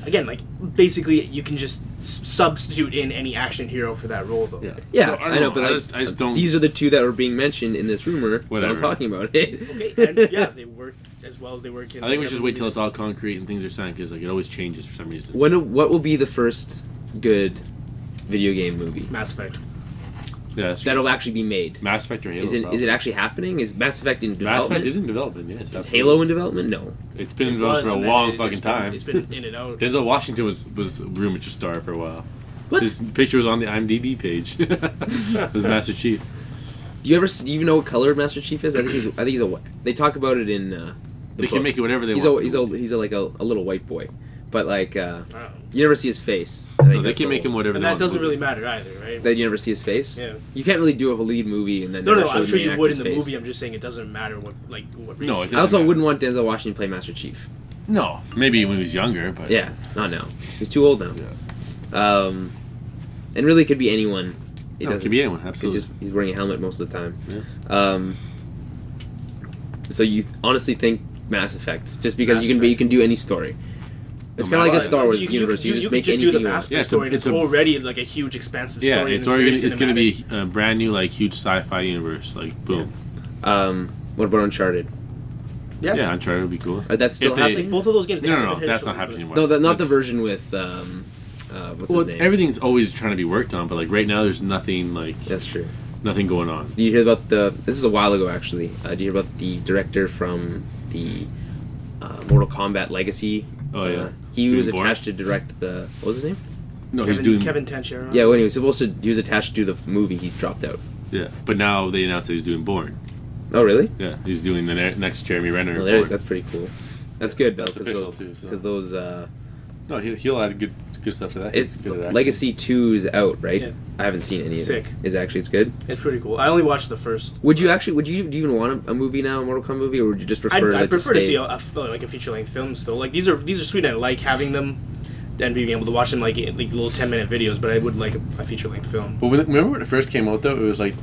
again, like basically, you can just substitute in any action hero for that role, though. Yeah. Yeah, So, I know, but I just don't. These are the two that were being mentioned in this rumor, so Whatever. I'm talking about it. Okay, and yeah, they work as well as they work in. I think we should just wait till it's it's all concrete and things are signed because like it always changes for some reason. What will be the first good video game movie Mass Effect. Yeah, that's true. that'll actually be made? Mass Effect or Halo. Is it probably. actually happening? Is Mass Effect in Mass development? Effect is in development. Yes. Is absolutely. Halo in development? No. It's been in It development was, for a and then long it's fucking been- time. It's been in and out. Denzel Washington was rumored to star for a while. What? His picture was on the IMDb page. As Master Chief. Do you even know what color Master Chief is? I think he's a. They talk about it in. The They can books. make it whatever they he's want. He's a little white boy, but like I don't know. you never see his face. I think No, they that's can the make whole- him whatever And they that want. doesn't really matter either, right? That you never see his face. Yeah. You can't really do a lead movie and then No, never show I'm the sure main you would in actor's the face. movie. I'm just saying it doesn't matter what race. No, it I also doesn't wouldn't want Denzel Washington to play Master Chief. No, maybe when he was younger, but Yeah, not now. He's too old now. Yeah. And really, it could be anyone. No, it could be anyone. Absolutely. He's wearing a helmet most of the time. Yeah. So you honestly think Mass Effect, just because Mass you Effect. can do any story. It's No kind of like a matter Star what. Wars universe. You just could make just do anything the you want. Mass Yeah, Effect story. And it's it's a- already like a huge, expansive Yeah, story. it's and already very it's going to be cinematic. a brand new like huge sci-fi universe. Like boom. What about Uncharted? Yeah, Uncharted would be cool. That's still If they- happening. Both of those games. they have No, the that's potential, not happening but- anymore. No, not the That's- version with what's Well, his name? everything's always trying to be worked on, but like right now, there's nothing That's true. nothing going on. Do you hear about this is a while ago actually. Do you hear about the director from the Mortal Kombat Legacy? Oh yeah, He Doing was Bourne? attached to direct the what was his name? No, he's doing Kevin Tenchero. Yeah, when he was supposed to, he was attached to do the movie. He dropped out. yeah, but now they announced that he's doing Bourne. Oh, really? Yeah, he's doing the next Jeremy Renner. Well, Bourne. that's pretty cool. That's good though, That's official, too, so. because those No, he'll add good stuff to that. it's He's good at acting. Legacy 2 is out, right? Yeah. I haven't seen any Sick. of it. Is it actually it's good? It's pretty cool. I only watched the first. Would you do you even want a movie now, a Mortal Kombat movie, or would you just prefer I prefer to stay- see like a feature length film still. Like these are sweet. And I like having them, and being able to watch them like little 10-minute videos. But I would like a feature length film. But remember when it first came out though, it was like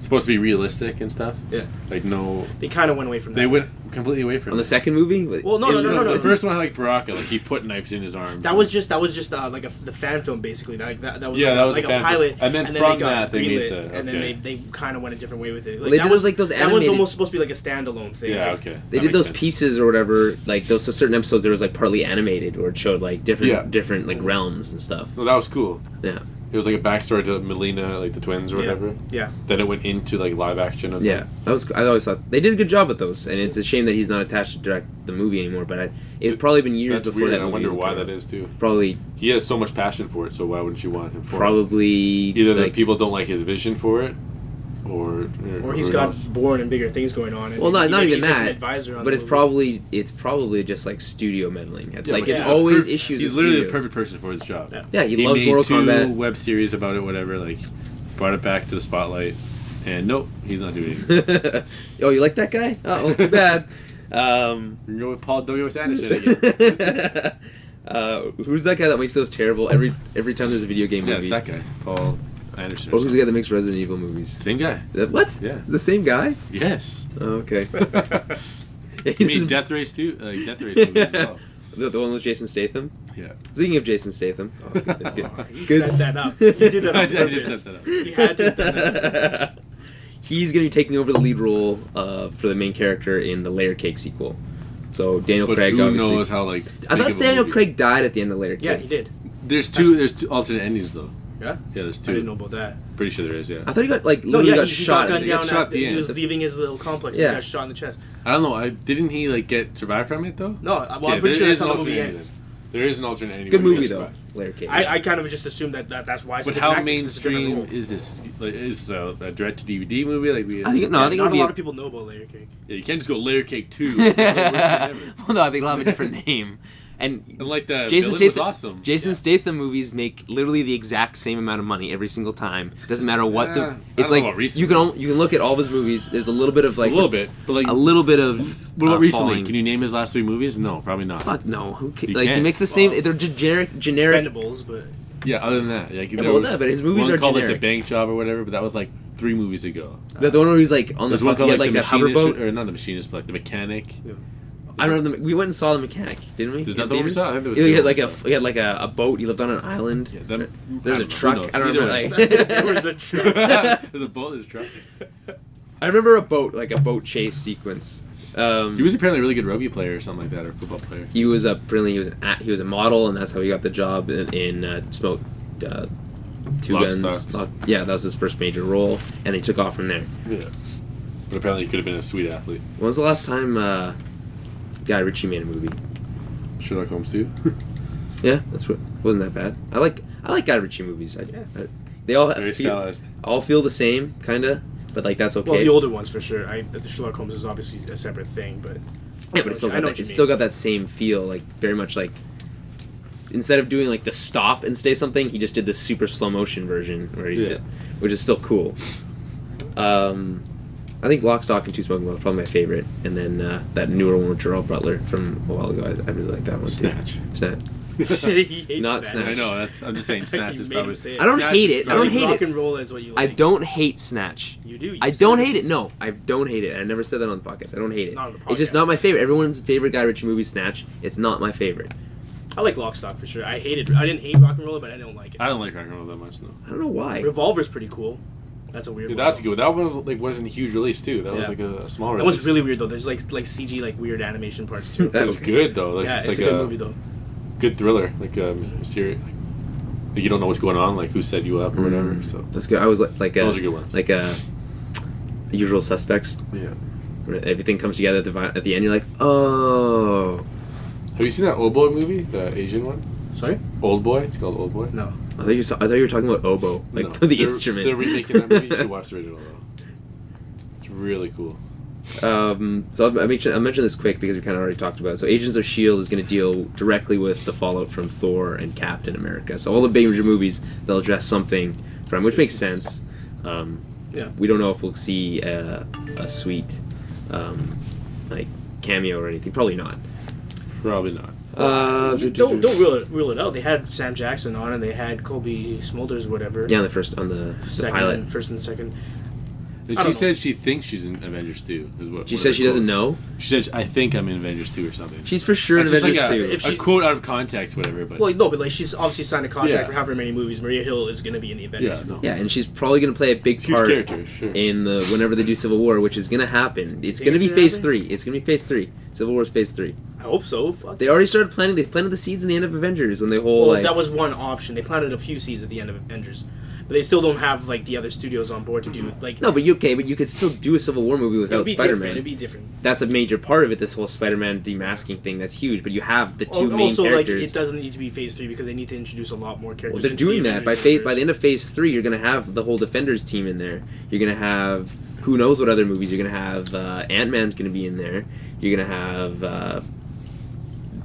supposed to be realistic and stuff. Yeah. Like no, They kind of went away from that. they went completely away from on the it. second movie? Well, no. The first one had like Baraka, like he put knives in his arms. That was just like the fan film basically. That was Yeah, like, that was like the a fan film. pilot. And then they from got that, they made greenlit, the- and then okay. they kind of went a different way with it. Well, they that did was like those that one's animated- almost supposed to be like a standalone thing. Yeah, like, okay. They That did those makes sense. pieces or whatever, like those certain episodes. There was like partly animated, or it showed like different Yeah. different like realms and stuff. No, that was cool. Yeah, It was like a backstory to Melina, like the twins or whatever. Yeah. Then it went into like live action. Of yeah. I always thought they did a good job with those, and it's a shame that he's not attached to direct the movie anymore. But it's probably been years That's before weird. that. I movie wonder even why came that out. is too. Probably, He has so much passion for it, so why wouldn't you want him for it? probably Either like, that people don't like his vision for it, or Or he's who got knows? Born and bigger things going on. And Well, not maybe even he's just that, an advisor on but the it's movie. probably just like studio meddling. Yeah, Like but it's he's always the issues. He's with literally the studios. perfect person for his job. Yeah. Yeah, he loves made Mortal 2 Kombat. web series about it, whatever. Like, brought it back to the spotlight, and nope, he's not doing it. Oh, you like that guy? Oh, too bad. We can go with Paul W.S. Anderson again. Who's that guy that makes those terrible every time there's a video game Yeah, movie? it's that guy, Paul Anderson. Oh, who's the guy that makes Resident Evil movies? Same guy. What? Yeah. The same guy? Yes. Oh, okay. He made Death Race too. Death Race movies as well. The one with Jason Statham. Yeah. Speaking of Jason Statham, He Good. set that up. He did that I on did purpose. set that up. He had to have done that. he's going to be taking over the lead role for the main character in the Layer Cake sequel. So Daniel But Craig, who obviously. knows how like? I big thought of a Daniel movie- Craig died at the end of Layer Cake. Yeah, he did. There's two alternate endings though. Yeah? Yeah, there's I 2. didn't know about that. Pretty sure there is. Yeah. I thought he got No, literally yeah, got he shot. got gunned in the- down. shot at the He end. was leaving his little complex. Yeah. And he got shot in the chest. I don't know. Didn't he like get survived from it though? No, well, Okay, I'm pretty there sure is that's how an the movie alternate ends. ending. There is an alternate ending. Good where he movie gets though, survived. Layer Cake. I kind of just assumed that's why. It's a But different how actor, 'cause it's a different mainstream role. is this? Like, is this a direct to DVD movie? Like we? I think no. I think Not it'll a be lot of people know about Layer Cake. Yeah, you can't just go Layer Cake 2. It's like the worst thing ever. Well, no, I think it'll have a different name. And And like the Jason villain was Statham, awesome. Jason Statham movies make literally the exact same amount of money every single time. Doesn't matter what I the. don't It's know like about recently. you can look at all of his movies. There's a little bit of like a little bit, but like a little bit of. what about recently? falling. Can you name his last 3 movies? No, probably not. Fuck no. Who ca- You like he can't. makes the same. Well, they're just generic. Expendables, but Yeah, other than that, like, there well, was no, but his movies one are called like generic. The Bank Job or whatever, but that was like 3 movies ago. The one where he's like on the There's one fucking called like The that hover Machinist, boat. or not The Machinist, but like The Mechanic. I don't know. We went and saw The Mechanic, didn't we? Is In that the one we theaters? saw? I think there was He the had one like we a saw. he had like a boat. He lived on an island. Yeah, then, There's a who truck. knows? I don't Either remember. way. Like, there was a truck. There's a boat, there's a truck. I remember a boat, like a boat chase sequence. He was apparently a really good rugby player or something like that, or football player. He was he was a model, and that's how he got the job in Smoke. Two Lock, Guns. Stock. Yeah, that was his first major role, and they took off from there. Yeah. But apparently he could have been a sweet athlete. When was the last time Guy Ritchie made a movie? Sherlock Holmes too. Yeah, that's what wasn't that bad. I like Guy Ritchie movies. They all Very stylized. all feel the same, kind of, but like that's okay. Well, the older ones for sure. The Sherlock Holmes is obviously a separate thing, but Yeah, but it's still got that same feel, like very much like instead of doing like the stop and stay something, he just did the super slow motion version where he did, which is still cool. I think Lock, Stock, and Two Smoking Barrels is probably my favorite, and then that newer one with Gerald Butler from a while ago. I really like that one. Snatch. He hates Not Snatch. I know. I'm just saying. Snatch is probably. I don't hate it. I don't hate Rock it. and roll is what you like. I don't hate Snatch. You do. I don't hate it. No, I don't hate it. I never said that on the podcast. I don't hate it. Not on the podcast. It's just not my favorite. Everyone's favorite Guy Ritchie movie is Snatch. It's not my favorite. I like Lock, Stock for sure. I didn't hate Rock and Roll, but I don't like it. I don't like rock and roll that much though. I don't know why. Revolver's pretty cool. That's a weird one. That's good. That one like wasn't a huge release too. That was like a small release. That one's really weird though. There's like CG like weird animation parts too. That was good though. Like, yeah, it's like a good movie though. Good thriller, like mysterious. Like you don't know what's going on, like who set you up or whatever. So that's good. I was like those are good ones. Like Usual Suspects. Yeah. Where everything comes together at the end. You're like, oh. Have you seen that Old Boy movie, the Asian one? Sorry? Old Boy. It's called Old Boy. No. I thought you were talking about oboe, like the instrument. They're remaking that movie. You should watch the original though. It's really cool. So I'll mention this quick because we kind of already talked about it. So Agents of S.H.I.E.L.D. is going to deal directly with the fallout from Thor and Captain America. So all the big movies, they'll address something from, which makes sense. We don't know if we'll see a sweet like cameo or anything. Probably not. Probably not. Don't rule it out. They had Sam Jackson on, and they had Colby Smulders or whatever. Yeah, on the second, pilot. First and second. She said she thinks she's in Avengers 2. Is what she said she doesn't know? She said, I think I'm in Avengers 2 or something. She's for sure in Avengers 2. A quote out of context, whatever. But. Well, no, but like she's obviously signed a contract for however many movies. Maria Hill is going to be in the Avengers. Yeah, and she's probably going to play a big part in whenever they do Civil War, which is going to happen. It's going to be Phase 3. It's going to be Phase 3. Civil War's Phase 3. I hope so. Fuck. They already started planting. They planted the seeds in the end of Avengers when they that was one option. They planted a few seeds at the end of Avengers. But they still don't have like the other studios on board to do it. Like but you could still do a Civil War movie without Spider-Man. It'd be different. That's a major part of it. This whole Spider-Man demasking thing. That's huge. But you have the two main also, characters. Like, it doesn't need to be Phase 3 because they need to introduce a lot more characters. Well, they're doing that by the end of Phase 3. You're gonna have the whole Defenders team in there. You're gonna have who knows what other movies. You're gonna have Ant-Man's gonna be in there. You're gonna have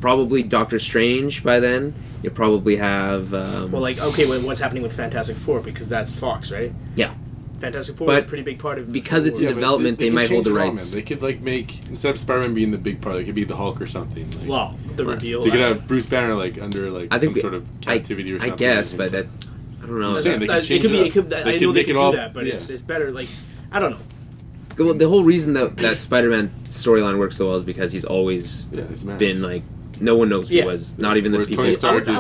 probably Doctor Strange by then. You probably have... what's happening with Fantastic Four? Because that's Fox, right? Yeah. Fantastic Four is a pretty big part of... Because it's in development, they might hold the rights. They could, make... Instead of Spider-Man being the big part, it could be the Hulk or something. The reveal. They could have Bruce Banner, under, some sort of captivity or something. I guess, but that... I don't know. I'm saying, they could change it up. I know they could do that, but it's better, I don't know. Well, the whole reason that Spider-Man storyline works so well is because he's always been, no one knows who he was. Not even the people. I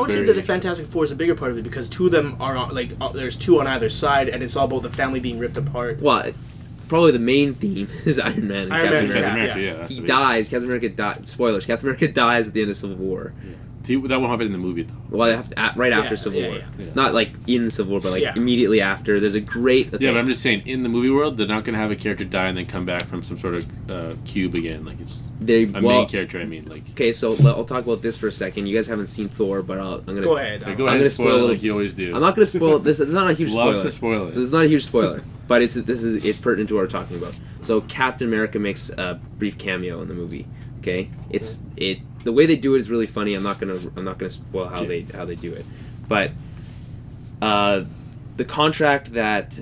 would say that the Fantastic Four is a bigger part of it because two of them are there's two on either side, and it's all about the family being ripped apart. Well, probably the main theme is Iron Man and Captain America. Yeah, he dies. Captain America dies. Spoilers. Captain America dies at the end of Civil War. Yeah. That won't happen in the movie though. Well, right after Civil War, not in Civil War, but immediately after. There's a great. But I'm just saying, in the movie world, they're not going to have a character die and then come back from some sort of cube again. It's main character. I mean, Okay, so I'll talk about this for a second. You guys haven't seen Thor, but I'm gonna go ahead. I'm gonna spoil it like you always do. I'm not gonna spoil it. This is not a huge spoiler. Loves to spoil it. This is not a huge spoiler, but it's pertinent to what we're talking about. So Captain America makes a brief cameo in the movie. Okay, the way they do it is really funny. I'm not gonna spoil how they do it, but the contract that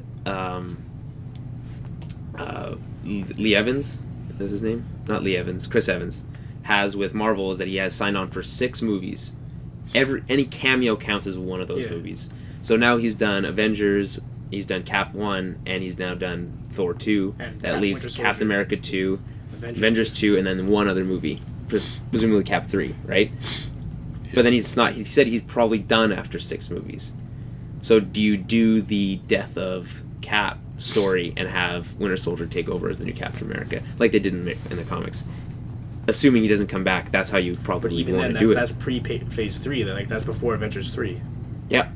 Lee Evans, is his name? Not Lee Evans, Chris Evans, has with Marvel is that he has signed on for 6 movies. Any cameo counts as one of those movies. So now he's done Avengers, he's done Cap 1, and he's now done Thor 2. And that leaves Captain America 2, Avengers 2, and then one other movie. Presumably Cap 3, right? Yeah. But then he said he's probably done after 6 movies. So do you do the death of Cap story and have Winter Soldier take over as the new Captain America, like they did in the comics? Assuming he doesn't come back, that's how you probably even want to do it. That's pre-Phase 3, that's before Avengers 3. Yeah.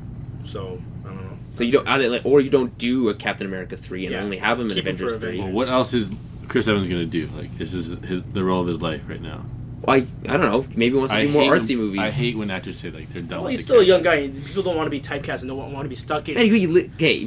So, I don't know. So you don't, or you don't do a Captain America 3 and only have him in Avengers 3. Well, what else is Chris Evans going to do? This is the role of his life right now. I don't know. Maybe he wants to do more artsy movies. I hate when actors say like they're done. Well, with he's the still a character. young guy. People don't want to be typecast and don't want to be stuck in. Anyway, if you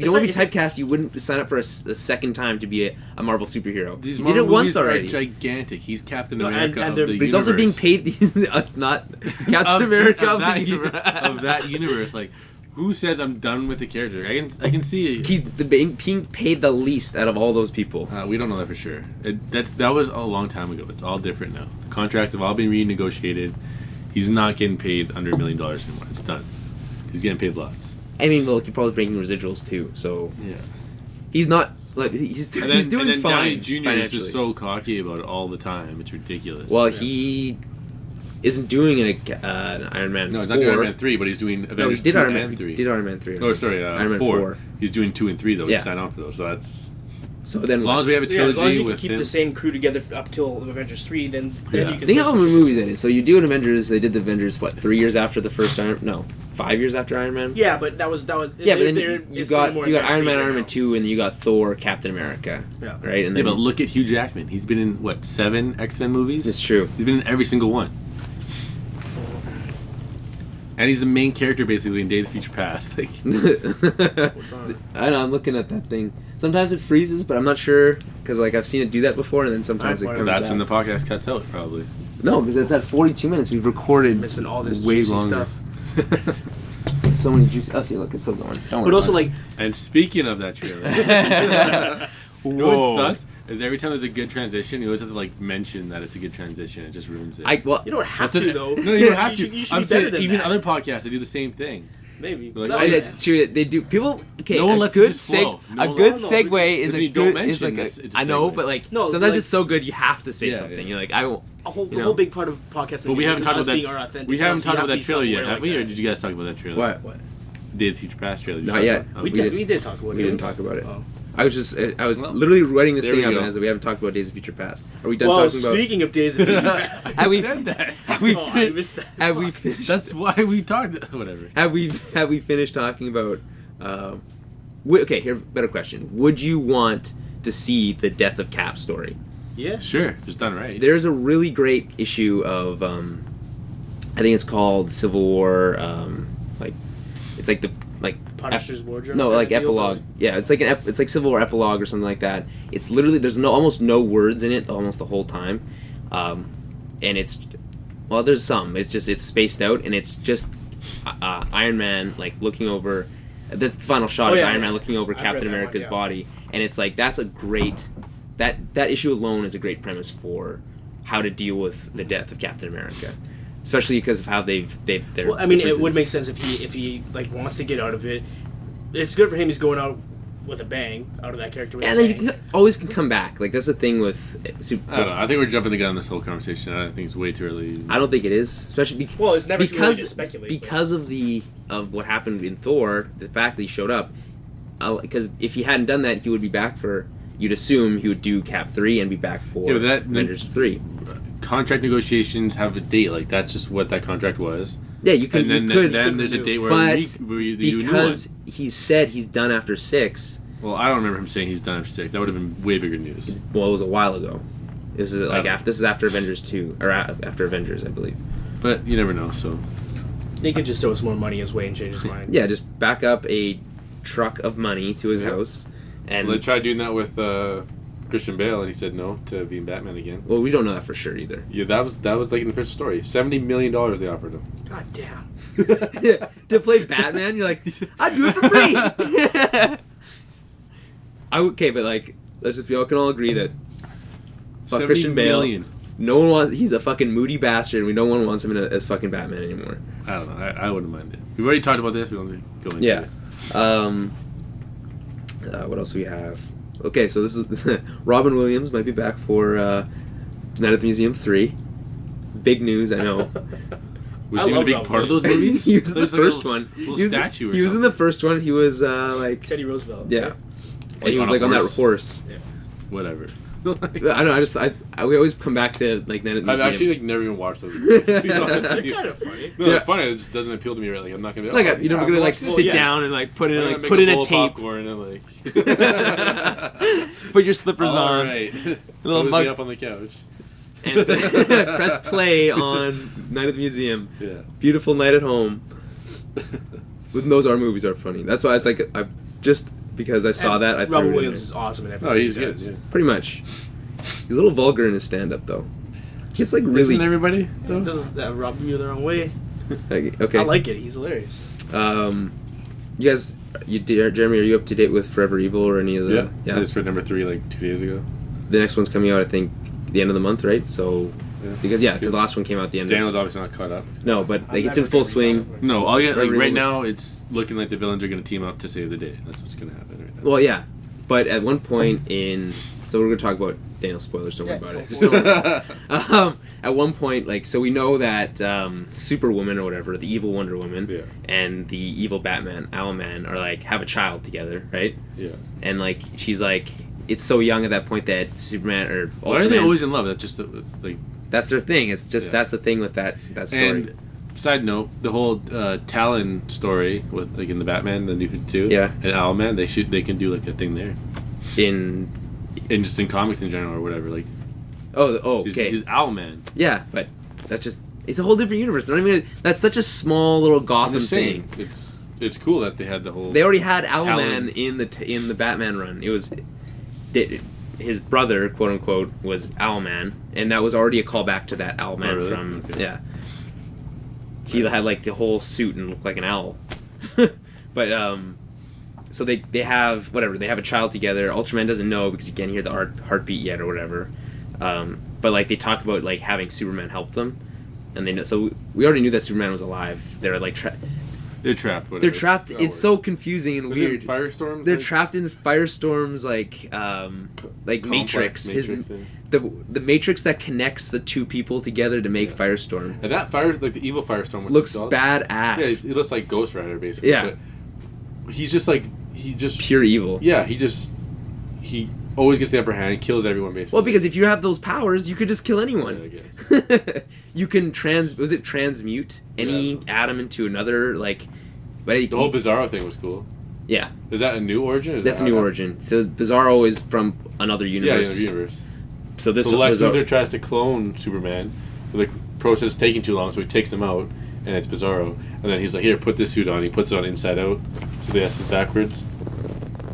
don't want to be not- typecast, you wouldn't sign up for a second time to be a Marvel superhero. These you Marvel did it once movies already. are gigantic. He's Captain No, and- America and of they're- the But he's universe. also being paid. It's not Captain America of the universe. of that universe. Like, who says I'm done with the character? I can see. He's being paid the least out of all those people. We don't know that for sure. That was a long time ago. It's all different now. The contracts have all been renegotiated. He's not getting paid under $1 million anymore. It's done. He's getting paid lots. I mean, look, you're probably breaking residuals too. So Yeah. he's not like he's doing and fine. Downey Jr. is financially. just so cocky about it all the time. It's ridiculous. Well, he isn't doing an Iron Man. No, 4. he's not doing Iron Man 3, but he's doing Avengers No, he did 2 Iron and Man 3. Did Iron Man 3. Oh, sorry, Iron Man 4. He's doing 2 and 3 though. Yeah. He signed on for those, so that's. So then, As long as we have a Yeah, as long as trilogy you can with keep him. the same crew together up till Avengers 3, then Yeah. you can. think start how many switching. movies it is. So you do an Avengers. They did the Avengers 3 years after the first Iron? No, 5 years after Iron Man. Yeah, but that was. Yeah, but then they're- you it's got more so you got advanced Iron Man, stage Iron right Man now. 2, and you got Thor, Captain America. Yeah. Right, and Yeah, then but look at Hugh Jackman. He's been in what 7 X-Men movies? it's true. He's been in every single one. And he's the main character basically in Days of Future Past. Like, I know. I'm looking at that thing. Sometimes it freezes, but I'm not sure because like I've seen it do that before, and then sometimes it Alright, comes that's back. when the podcast cuts out, probably. No, because it's at 42 minutes. We've recorded Missing all this way juicy longer. stuff. So many juicy. Oh, see, look, it's still going. Don't worry But also, about like, And speaking of that trailer, it. you know what sucks is every time there's a good transition, you always have to like mention that it's a good transition. It just ruins it. you don't have That's to it. though. No, you don't have to. You should I'm be better saying than even that. other podcasts they do the same thing. Maybe. Like, No, I yeah. It's true. They do. People. Okay. No one a lets it good just flow. No a one good lets- segue is If a you don't good. Is like mention a, it's a I know, segue. but like No, sometimes like- it's so good you have to say Yeah, something. yeah. You're like, I won't. A whole, You the know. whole big part of podcasting. But we haven't is talked us about being that. our authentic We haven't selves. You talked about have that to be trailer yet, self-aware have we? like Or that. did you guys talk about that trailer? What? Days of Future Past trailer. Did you Not talk yet. about it? We We did. We did talk about it. We didn't talk about it. Oh. I was Well, literally writing this there thing we up go. as we haven't talked about Days of Future Past. Are we done Well, talking about? speaking of Days of Future Past, Have we said that. Have we? oh, I missed that. Have we finished? That's why we talked. Whatever. Have we finished talking about? Okay, here better question. Would you want to see the death of Cap story? Yeah. Sure, just done right. There's a really great issue of I think it's called Civil War. Like it's like the Punisher's wardrobe. no, kind like of deal, epilogue. but- Yeah, it's like it's like Civil War epilogue or something like that. It's literally there's almost no words in it almost the whole time, and it's there's some. It's spaced out and it's just Iron Man like looking over. The final shot is Iron Man looking over I've Captain read that America's one, yeah. body, and it's like that's a great that issue alone is a great premise for how to deal with the death of Captain America, especially because of how their Well, I mean, it would differences. make sense if he like wants to get out of it. It's good for him. He's going out with a bang, out of that character. With And a then bang. you always can come back. Like that's the thing with I don't know. I think we're jumping the gun on this whole conversation. I think it's way too early. I don't think it is, especially Well, it's never too early because to speculate. because of what happened in Thor. The fact that he showed up, because if he hadn't done that, he would be back for. You'd assume he would do Cap 3 and be back for Yeah, but that- Avengers 3. Contract negotiations have a date. Like that's just what that contract was. Yeah, you can. And then, you could, then there's a date where but we do a new one. because he said he's done after 6. Well, I don't remember him saying he's done after 6. That would have been way bigger news. It was a while ago. This is like Oh. after Avengers 2 or after Avengers, I believe. But you never know. So they could just throw some more money his way and change his mind. Yeah, just back up a truck of money to his Yeah. house, and they tried doing that with Christian Bale, and he said no to being Batman again. well, we don't know that for sure either. Yeah, that was like in the first story. $70 million they offered him. God damn. Yeah, to play Batman, you're like, I'd do it for free. Okay, but like, let's just we all can all agree that fuck 70 Christian Bale. million. No one wants. He's a fucking moody bastard. No one wants him as fucking Batman anymore. I don't know. I wouldn't mind it. We've already talked about this. We don't need to go into Yeah. it. What else do we have? Okay, so this is Robin Williams might be back for Night at the Museum 3. Big news, I know. Was I he even a love big Robin part of those movies? He was in the There's like a first little- one. Little He was, statue or he was in something. the first one. He was like Teddy Roosevelt. yeah, and he was like on that horse. Whatever. I know. We always come back to like Night at the I've Museum. actually like never even watched those. movies, to be honest They're with you. kind of funny. No, Yeah. they're funny. It just doesn't appeal to me. Like I'm not gonna be like oh, you're never yeah, gonna I'll like watch this. sit yeah. down and like put in I'm like gonna put make in bowl a of tape, popcorn and like put your slippers all on. right. Little Cozy mug- up on the couch. and press play on Night at the Museum. Yeah. Beautiful night at home. Those are movies are funny. That's why it's like I just because I saw that. I Robin threw Williams it in is awesome in Oh, everything. he's he good. does. Yeah. pretty much. He's a little vulgar in his stand-up though. It's like really Isn't everybody? Though? Doesn't that rub you the wrong way? okay. I like it. He's hilarious. You guys, Jeremy, are you up to date with Forever Evil or any of the? Yeah. It's for number 3 like 2 days ago. The next one's coming out, I think, the end of the month, right? So, because the last one came out the end. Daniel's obviously not caught up. No, but I'm like it's in never full gonna be swing. caught up. No, all you like Forever right Evil's- now, it's looking like the villains are going to team up to save the day. That's what's going to happen right now. Well, yeah, but at one point so we're gonna talk about Daniel spoilers. Don't worry about it. Just don't don't worry. At one point, like, so we know that Superwoman or whatever, the evil Wonder Woman, Yeah. and the evil Batman, Owlman, are like have a child together, right? Yeah. And like she's like, it's so young at that point that Superman or Why are they Ultraman- always in love? That's just like. That's their thing. It's just Yeah. that's the thing with that story. And side note, the whole Talon story with like in the Batman, the New 52, Yeah. and Owlman, they can do like a thing there, In and just in comics in general or whatever. Like, okay. he's Owlman. Yeah, but that's just it's a whole different universe. Not even that's such a small little I'm Gotham just thing. saying, it's cool that they had the whole. They already had Talon. Owlman in the Batman run. It was his brother, quote unquote, was Owlman, and that was already a callback to that Owlman Oh, really? from Okay. yeah. He had like the whole suit and looked like an owl, but so they have whatever they have a child together. Ultraman doesn't know because he can't hear the heartbeat yet or whatever, but like they talk about like having Superman help them, and they know. So we already knew that Superman was alive. They're like They're trapped. Whatever. they're trapped. That It's so works. confusing and Was weird. it Firestorms? They're like, trapped in firestorms like complex Matrix. Matrix, yeah. The matrix that connects the two people together to make Yeah. Firestorm And that like the evil Firestorm, which looks is called- badass. Yeah, he looks like Ghost Rider basically. Yeah. But he's just like he just Pure evil. Yeah, he always gets the upper hand. He kills everyone basically. Well, because if you have those powers, you could just kill Yeah, anyone. I guess. You can transmute any Yeah. atom into another like. But The whole Bizarro thing was cool. yeah, Is that a new origin? Or is that's that a new how that- origin. So Bizarro is from another Yeah, universe. another universe. So this So Lex Bizarro- Luthor tries to clone Superman. The process is taking too long, so he takes him out, and it's Bizarro. And then he's like, "Here, put this suit on." He puts it on inside out, so the S is backwards.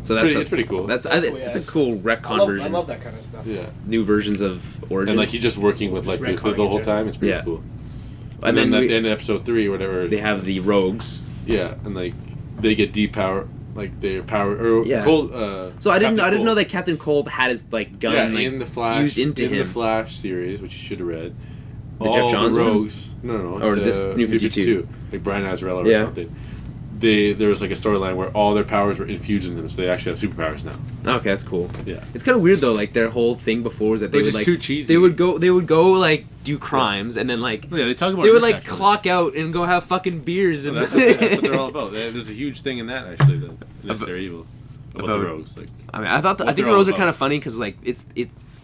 So that's It's pretty cool. That's That's I, cool, yeah. it's a cool retcon I version. love that kind of stuff. Yeah, New versions of origins. and like he's just working with Just Lex Luthor retconning the whole it, time. It's pretty Yeah. cool. and then then at the end of episode 3 or whatever, they have the rogues. yeah, and like they get depower, like their power or Yeah. Cold. So I didn't Captain know Cold. that Captain Cold had his like gun Yeah, like in the Flash, fused into in him. the Flash series, which you should have read. The Jeff Johns the one? rogues, no, Or the this New 52. like Brian Azzarello Yeah. or something. There was like a storyline where all their powers were infused in them, so they actually have superpowers now. Okay, that's cool. Yeah, It's kind of weird though. Like their whole thing before was that they which would is like too cheesy. they would go like do crimes and then like yeah, they talk about they it would in this, like actually. clock out and go have fucking beers and That's what they're all about. There's a huge thing in that actually. The necessary evil about the about- rogues. Like, I mean, I What think they're the rogues all are kind about. of funny because like it's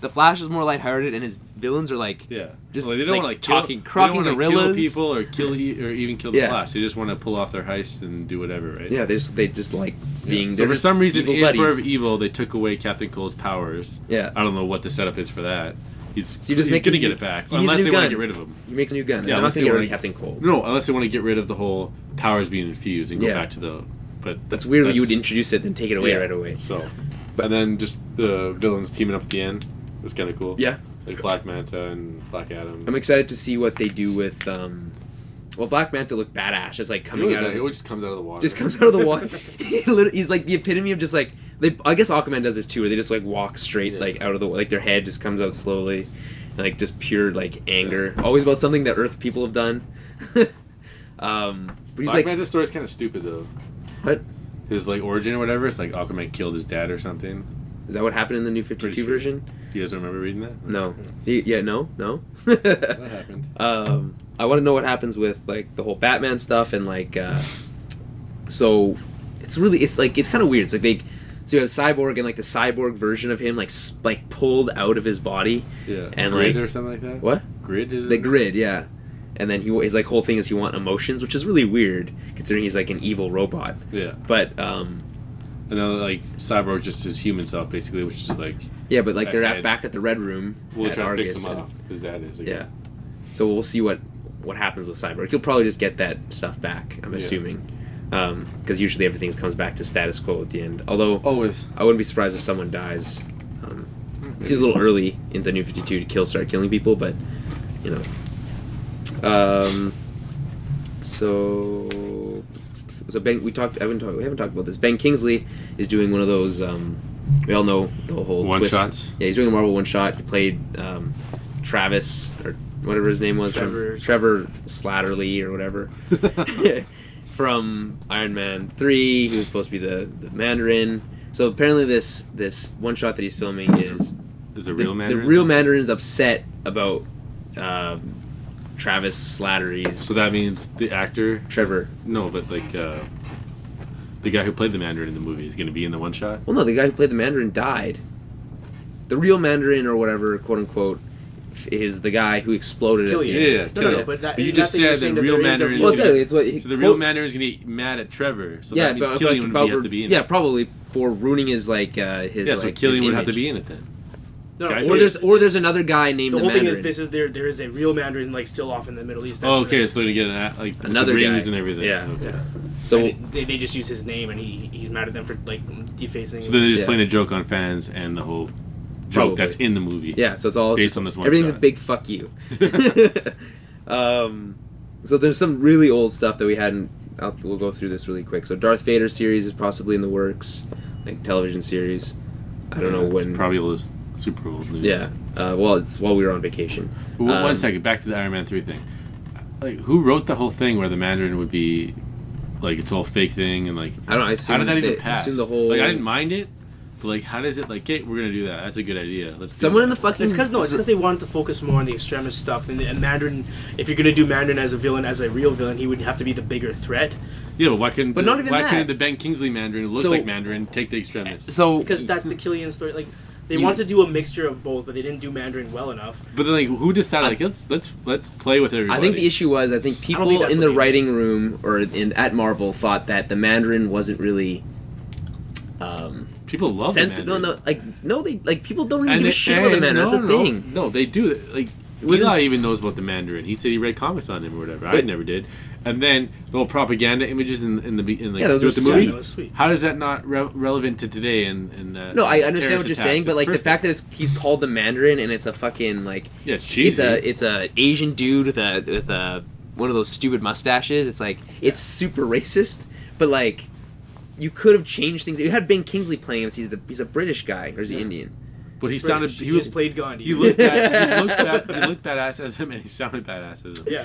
the Flash is more lighthearted and his villains are like yeah, Just, they don't like, want to like talking- kill, crocking they don't wanna gorillas. kill people or or even kill the Yeah. Flash. They just want to pull off their heist and do whatever, right? yeah they just like being So they're for just some reason, evil in buddies. Forever Evil, they took away Captain Cold's powers. Yeah. I don't know what the setup is for that. He's So you just he's make gonna him- get it back he needs a unless new they want gun. to get rid of him. He makes a new gun. Yeah, I'm not unless gonna they get rid wanna- of Captain Cold. No, unless they want to get rid of the whole powers being infused and go Yeah. back to the. But That's weird that you would that's- introduce it then take it away yeah, right away. So, and then just the villains teaming up at the end was kind of cool. Yeah. Like Black Manta and Black Adam. I'm excited to see what they do with well, Black Manta looked badass, just like coming out of it just comes out of the water. just comes out of the water. He's like the epitome of just like I guess Aquaman does this too, where they just like walk straight Yeah. like out of the like their head just comes out slowly, and like just pure like anger, always about something that Earth people have done. But he's Black like, Manta's story's kind of stupid though. what His like origin or whatever. It's like Aquaman killed his dad or something. is that? What happened in the New 52 Pretty sure. version? You guys remember reading that? No. No. That happened. I want to know what happens with like the whole Batman stuff and like so it's kind of weird. It's like so you have Cyborg and like the cyborg version of him like pulled out of his body. Yeah. And Grid like or something like that. what? Grid is The Grid, yeah. And then his like whole thing is he wants emotions, which is really weird considering he's like an evil robot. Yeah. But And then like Cyborg just his human self basically, which is like Yeah, but like they're ahead. back at the Red Room. We'll at try to Argus fix him and- up. His dad is. Yeah. So we'll see what happens with Cyborg. He'll probably just get that stuff back, I'm assuming. Because usually everything comes back to status quo at the end. Although, Always. I wouldn't be surprised if someone dies. It seems a little early in the New 52 to start killing people, but, you know. So Ben, we haven't talked about this. Ben Kingsley is doing one of those, we all know the whole One twist. shots? Yeah, he's doing a Marvel one shot. He played Travis, or whatever his name was. Trevor Slatterly, or whatever. From Iron Man 3. He was supposed to be the Mandarin. So apparently this one shot that he's filming is a real Mandarin? The real Mandarin is upset about Travis Slattery's. So that means the actor Trevor. No, but like the guy who played the Mandarin in the movie is going to be in the one shot. Well, no, the guy who played the Mandarin died. The real Mandarin, or whatever, quote unquote, is the guy who exploded. Killian. Yeah. No, but that, you just said the real Mandarin. Well, it's what. So the real Mandarin is going to get mad at Trevor. So that means Killian would have to be in it. Yeah, probably for ruining his his. Yeah, so Killian would have to be in it then. No, or there's another guy named the whole thing Mandarin. is there is a real Mandarin like still off in the Middle East. Oh, okay, so they're gonna get like another the rings guy. and everything. Yeah. Okay. So they just use his name, and he's mad at them for like defacing. So then they're just playing a joke on fans and the whole joke that's in the movie. Yeah, so it's all based on this one. Everything's shot. a big fuck you. So there's some really old stuff that we hadn't. We'll go through this really quick. So Darth Vader series is possibly in the works, like television series. I don't know when. Probably all this super old news. Yeah. Well, it's while we were on vacation. Well, one second, back to the Iron Man 3 thing. Like, who wrote the whole thing where the Mandarin would be, like, it's all fake thing and like. I don't know. How did that even pass? The whole. Like, I didn't mind it, but like, how does it like? Okay, we're gonna do that. That's a good idea. Let's. Someone in the fucking. It's because they wanted to focus more on the extremist stuff. And Mandarin, if you're gonna do Mandarin as a villain, as a real villain, he would have to be the bigger threat. Yeah, but why couldn't? But not even why that. couldn't the Ben Kingsley Mandarin who looks like Mandarin take the extremists? So Because that's the Killian story. Like they wanted to do a mixture of both, but they didn't do Mandarin well enough. But then, like, who decided? Like, let's play with everybody. I think the issue was people think that's in what the they writing room or at Marvel thought that the Mandarin wasn't really. People love the Mandarin. People don't really give a shit about the Mandarin. That's the thing. No, they do. Like, Eli even knows about the Mandarin. He said he read comics on him or whatever. I never did. And then the whole propaganda images in those were the movie. That was sweet. How is that not relevant to today? And No, I understand what you're saying, but like perfect. the fact that he's called the Mandarin and it's a fucking like it's cheesy. It's a Asian dude with a one of those stupid mustaches. It's like it's super racist, but like. You could have changed things. You had Ben Kingsley playing him. He's a British guy, or is he Indian? But he sounded. He just played Gandhi. He looked badass as him, and he sounded badass as him. Yeah.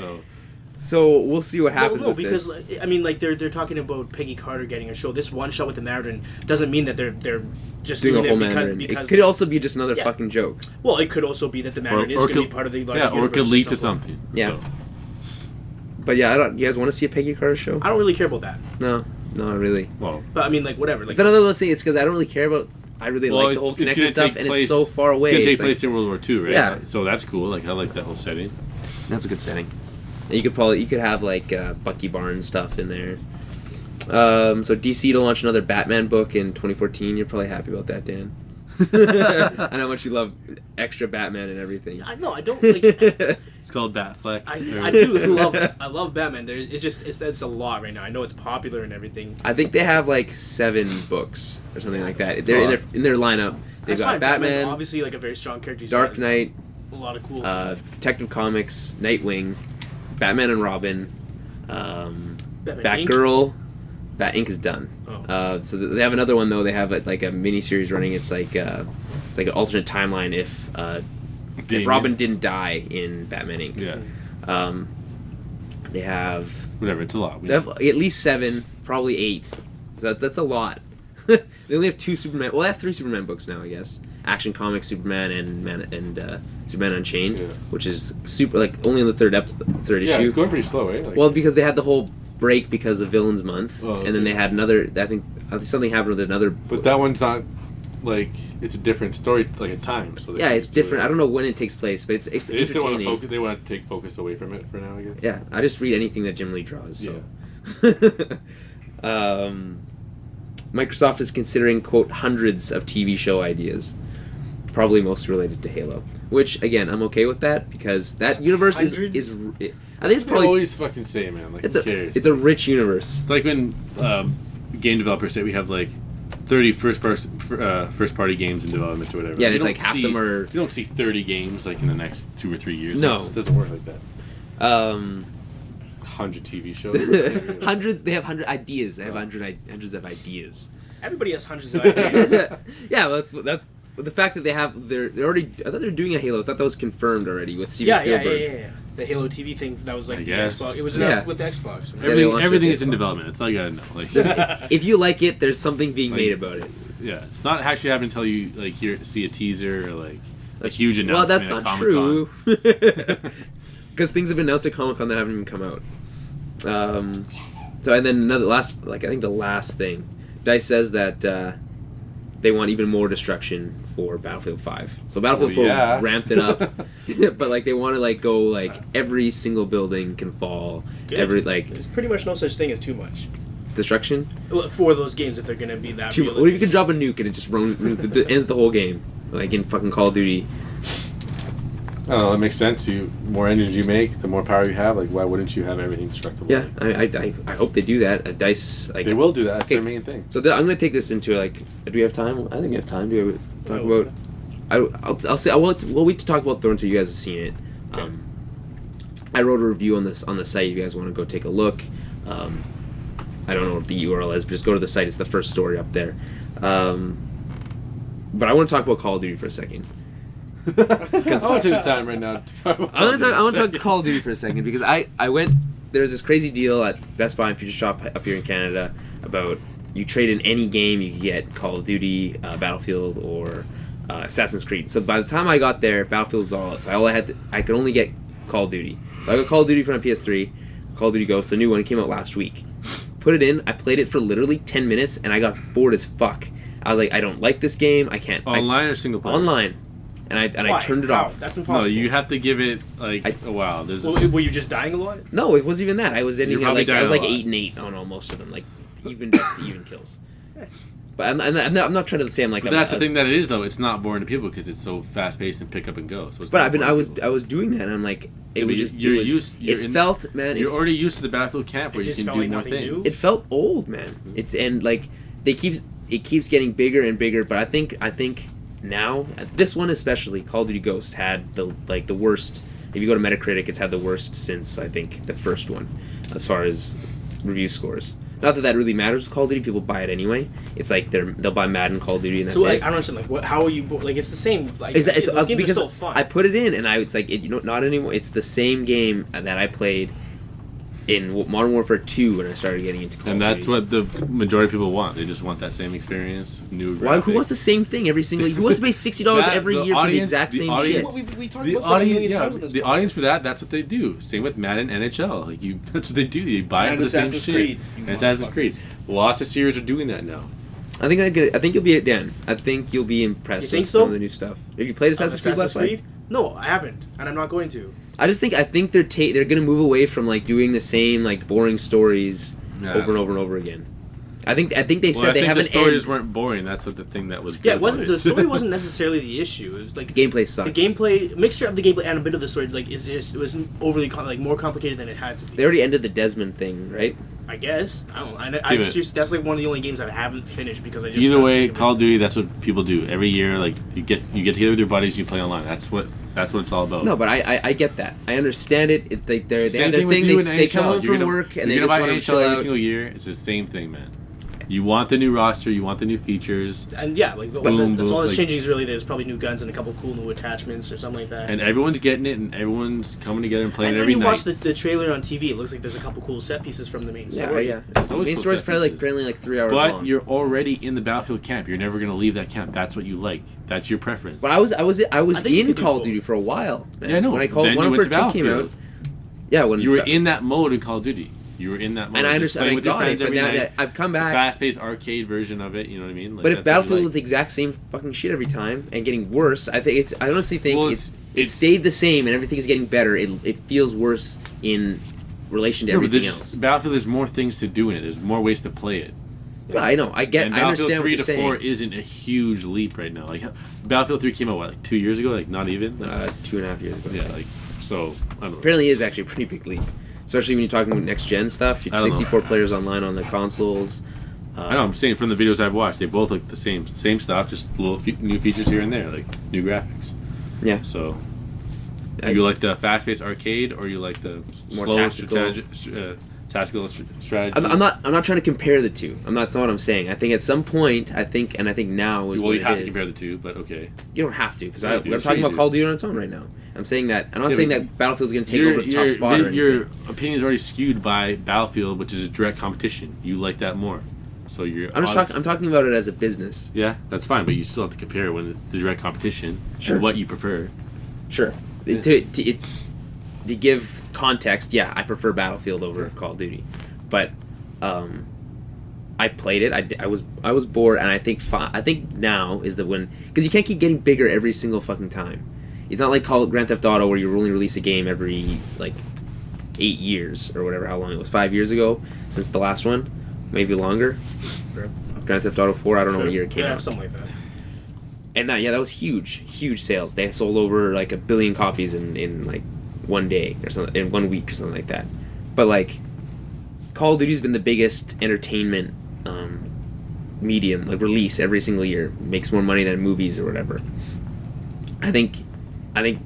So we'll see what happens. No, because I mean, like they're talking about Peggy Carter getting a show. This one shot with the Mandarin doesn't mean that they're just doing a whole it Mandarin. because It could also be just another fucking joke. Well, it could also be that the Mandarin is going to be part of the larger or it could universe lead at to some point. something. Yeah. So. But yeah, you guys want to see a Peggy Carter show? I don't really care about that. No, not really. Well, but I mean, like whatever. Like, it's another little thing. It's because I don't really care about. I really like the whole connected stuff, and it's so far away. It's gonna take place in World War II, right? Yeah. So that's cool. Like I like that whole setting. That's a good setting. And you could have like Bucky Barnes stuff in there. So DC to launch another Batman book in 2014. You're probably happy about that, Dan. I know how much you love extra Batman and everything. I don't like. It's called Batfleck. I love Batman. It's a lot right now. I know it's popular and everything. I think they have like 7 books or something like that. They're in their lineup. They've got Batman's Batman, obviously like a very strong character. He's Dark got Knight, a lot of cool. Detective Comics, Nightwing, Batman and Robin, Batman Batgirl. Bat Inc. is done. Oh. So they have another one though. They have like a mini series running. It's like an alternate timeline if Robin didn't die in Batman Inc. Yeah. They have Whatever. It's a lot. they have at least 7, probably 8. So that's a lot. They only have 2 Superman. Well, they have 3 Superman books now, I guess. Action Comics, Superman, and Superman Unchained, which is super like only in the third issue. Yeah, it's going pretty slow, right? Like, Well, because they had the whole break because of Villains Month, and then they had another. I think something happened with another. But that one's not like it's a different story, like a time. So Yeah, it's different. I don't know when it takes place, but it's They just don't want to entertaining. focus. They want to take focus away from it for now, I guess. Yeah, I just read anything that Jim Lee draws. So. Microsoft is considering quote hundreds of TV show ideas. probably most related to Halo. Which again, I'm okay with that because that universe is I think it's probably always fucking say, man. Like, who cares? It's a rich universe. It's like when game developers say we have like 30 first party games in development or whatever. Yeah, and it's like half them are. You don't see 30 games like in the next 2 or 3 years. No, it just doesn't work like that. 100 TV shows. Hundreds. They have 100 ideas. They have hundreds of ideas. Everybody has hundreds of ideas. Yeah, well, that's the fact that they're already. I thought they were doing a Halo. I thought that was confirmed already with Steven Spielberg. Yeah. The Halo TV thing that was like the guess. Xbox. It was announced with the Xbox. Everything is in development. That's all you gotta know. Like, if you like it, there's something being made about it. Yeah, it's not actually happening until you like see a teaser or like a huge announcement. Well, that's not true. Because things have been announced at Comic-Con that haven't even come out. So and then I think the last thing, DICE says that they want even more destruction for Battlefield 5. So Battlefield 4 ramped it up, but like they want to like go like every single building can fall. Good. There's pretty much no such thing as too much destruction for those games if they're gonna be that. What if you could drop a nuke and it just ends the whole game, like in fucking Call of Duty? I don't know, that makes sense. More engines you make, the more power you have. Like, why wouldn't you have everything destructible? Yeah, I hope they do that. DICE, like, they will do that. That's their main thing. So I'm going to take this into like. Do we have time? I think we have time. Do we talk about? We'll wait to talk about Thor until you guys have seen it. Okay. I wrote a review on this on the site. If you guys want to go take a look. I don't know what the URL is, but just go to the site. It's the first story up there. But I want to talk about Call of Duty for a second. Because I want to take the time right now to talk about I want to talk Call of Duty for a second because I went. There's this crazy deal at Best Buy and Future Shop up here in Canada about you trade in any game you can get Call of Duty, Battlefield, or Assassin's Creed. So by the time I got there, Battlefield was all out. So I could only get Call of Duty. So I got Call of Duty for my PS3, Call of Duty Ghosts, the new one. It came out last week. Put it in. I played it for literally 10 minutes and I got bored as fuck. I was like, I don't like this game. I can't. Online or single player? Online. And I turned it off. That's impossible. No, you have to give it like a while. Were you just dying a lot? No, it wasn't even that. I was ending at I was like 8 and 8 on most of them, like even kills. But I'm not trying to say I'm like. But that's the thing that it is though. It's not boring to people because it's so fast paced and pick up and go. So. I was doing that and I'm like it was just felt man. You're already used to the Battlefield camp where you can do more things. New? It felt old, man. It keeps getting bigger and bigger. But I think. Now, this one especially, Call of Duty Ghost had the worst. If you go to Metacritic, it's had the worst since I think the first one, as far as review scores. Not that really matters with Call of Duty. People buy it anyway. It's like they'll buy Madden, Call of Duty, and that's it. I don't understand. Like, how are you? Like, it's the same. Like, those games are still fun. I put it in, and it's like not anymore. It's the same game that I played in Modern Warfare 2 when I started getting into Call of Duty. And that's what the majority of people want. They just want that same experience. New. Why? Who wants the same thing every single? Who wants to pay $60 every year for the exact same shit? We talked about that a million times on this the audience for that's what they do. Same with Madden, NHL. Like that's what they do. They buy it for the same shit. And Assassin's Creed. Lots of series are doing that now. I think you'll be Dan. I think you'll be impressed with some of the new stuff. Have you played Assassin's Creed? No, I haven't, and I'm not going to. I think they're gonna move away from like doing the same like boring stories over and over and over again. I think they said they have an end. The stories weren't boring. That's what the thing that was. Yeah, it wasn't. The story wasn't necessarily the issue. It was like the gameplay sucks. The gameplay mixture of the gameplay and a bit of the story like it was overly more complicated than it had to be. They already ended the Desmond thing, right? I guess I don't. That's like one of the only games I haven't finished because I just. Either way, Call of Duty. That's what people do every year. Like you get together with your buddies, you play online. That's what it's all about. No, but I get that. I understand it. They have their thing. They come home from work and they just want to chill out. Every single year, it's the same thing, man. You want the new roster, you want the new features. And yeah, like that's all that's changing is really there's probably new guns and a couple cool new attachments or something like that. And everyone's getting it and everyone's coming together and playing it every night. And when you watch the trailer on TV, it looks like there's a couple cool set pieces from the main story. Yeah. The main story's apparently like 3 hours long. But you're already in the Battlefield camp. You're never going to leave that camp. That's what you like. That's your preference. But I was in Call of Duty for a while. Man. Yeah, I know. When Modern Warfare 2 came out. Yeah, when you were in that mode in Call of Duty. You were in that mode. And I understand. Playing with your friends every night. I've come back. Fast-paced arcade version of it. You know what I mean? But if Battlefield was the exact same fucking shit every time and getting worse, I honestly think it stayed the same and everything is getting better. It feels worse in relation to everything else. Battlefield, there's more things to do in it. There's more ways to play it. Yeah, I know. I And Battlefield understand what 3 you're to saying. 4 isn't a huge leap right now. Like Battlefield 3 came out what, like 2 years ago? Like not even. Like, 2.5 years ago. yeah, like so. I don't know. Apparently, it is actually a pretty big leap, especially when you're talking next gen stuff. You have 64 players online on the consoles. I know. I'm saying from the videos I've watched, they both look the same stuff, just little new features here and there, like new graphics. Yeah. So, you like the fast-paced arcade, or you like the More slow tactical strategy? I'm not trying to compare the two. That's not what I'm saying. I think at some point, I think now is well, what you have it to is. compare the two, but okay. You don't have to, because Yeah, we're talking about Call of Duty on its own right now. I'm saying that. I'm not saying that Battlefield's going to take over the top spot. Or your opinion is already skewed by Battlefield, which is a direct competition. You like that more, so you're. I'm talking about it as a business. Yeah, that's fine, but you still have to compare when it's the direct competition. Sure. And what you prefer. Sure. Yeah. To give context, yeah, I prefer Battlefield over Call of Duty, but I played it. I was bored, and I think now is the when, because you can't keep getting bigger every single fucking time. It's not like Grand Theft Auto where you only release a game every like 8 years or whatever. How long it was? 5 years ago since the last one, maybe longer. Sure. Grand Theft Auto 4. I don't know what year it came Yeah, out. something like that. And that was huge sales. They sold over like 1 billion copies in like 1 day or something, in 1 week or something like that. But like Call of Duty's been the biggest entertainment medium, like release every single year. Makes more money than movies or whatever. I think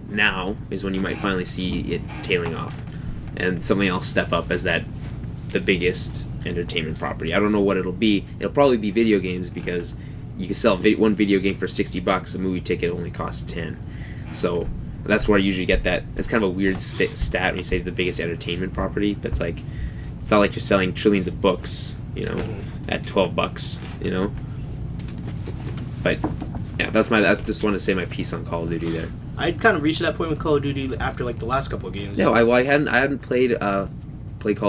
now is when you might finally see it tailing off, and something else step up as the biggest entertainment property. I don't know what it'll be. It'll probably be video games, because you can sell one video game for $60. A movie ticket only costs 10. So that's where I usually get that. It's kind of a weird stat when you say the biggest entertainment property, but it's like, it's not like you're selling trillions of books, at $12, But yeah, I just want to say my piece on Call of Duty there. I kind of reached that point with Call of Duty after like the last couple of games. No, I hadn't played Call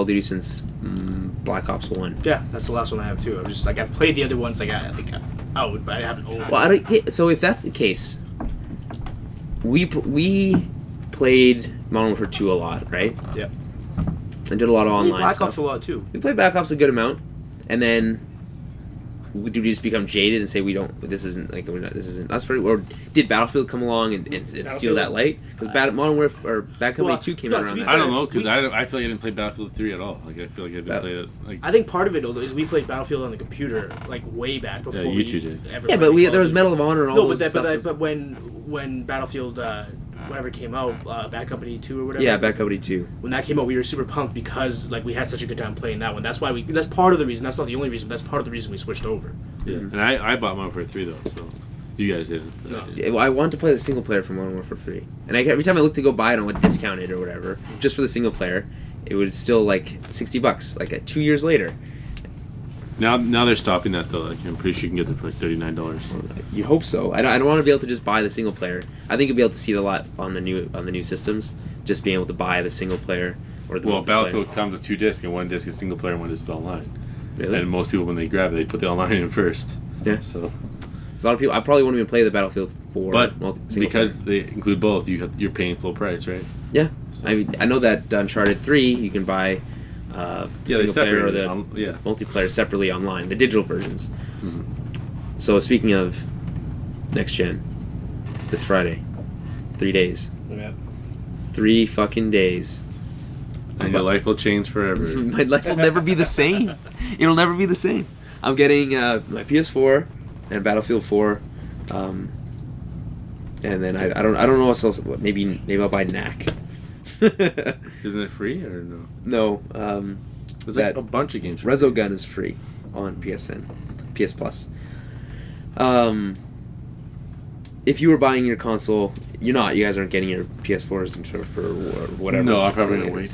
of Duty since Black Ops 1. Yeah, that's the last one I have too. I'm just like, I've played the other ones out, but I haven't owned them. Well, so if that's the case, we played Modern Warfare 2 a lot, right? Yep. And did a lot of online Black stuff. Ops a lot too. We played Black Ops a good amount, and then do we just become jaded and say this isn't us for it? Or did Battlefield come along and steal that light? Because Modern Warfare or Bad Company 2 came out around that. I don't know, because I feel like I didn't play Battlefield 3 at all. Like I feel like I didn't play it. Like I think part of it is we played Battlefield on the computer like way back before you two we did. ever. Yeah, but there was Medal of Honor and all those stuff. But when Battlefield whatever came out, Bad Company 2 or whatever. Yeah, Bad Company 2. When that came out, we were super pumped because like we had such a good time playing that one. That's why that's part of the reason. That's not the only reason. But that's part of the reason we switched over. Yeah, and I bought Modern Warfare 3 though, so you guys didn't. No. Yeah, well, I wanted to play the single player from Modern Warfare 3, and every time I looked to go buy it, I would discount it or whatever, just for the single player. It was still like $60, like 2 years later. Now they're stopping that though. Like I'm pretty sure you can get them for like $39. You hope so. I don't want to be able to just buy the single player. I think you'll be able to see it a lot on the new systems. Just being able to buy the single player or the multiplayer. Battlefield comes with 2 discs, and 1 disc is single player, and 1 disc is online. Really? And most people, when they grab it, they put the online in first. Yeah. So a lot of people. I probably won't even play the Battlefield 4. But because they include both, you're paying full price, right? Yeah. I know that Uncharted 3 you can buy the single player or the multiplayer separately online, the digital versions. Mm-hmm. So speaking of next gen, this Friday, 3 days. Yeah. 3 fucking days. And your life will change forever. My life will never be the same. It'll never be the same. I'm getting my PS4 and Battlefield 4, and then I don't know what else. Maybe I'll buy NAC. Isn't it free or no? No. There's like a bunch of games. Resogun is free on PSN, PS Plus. If you were buying your console, you're not. You guys aren't getting your PS4s for whatever. No, I'm probably gonna wait.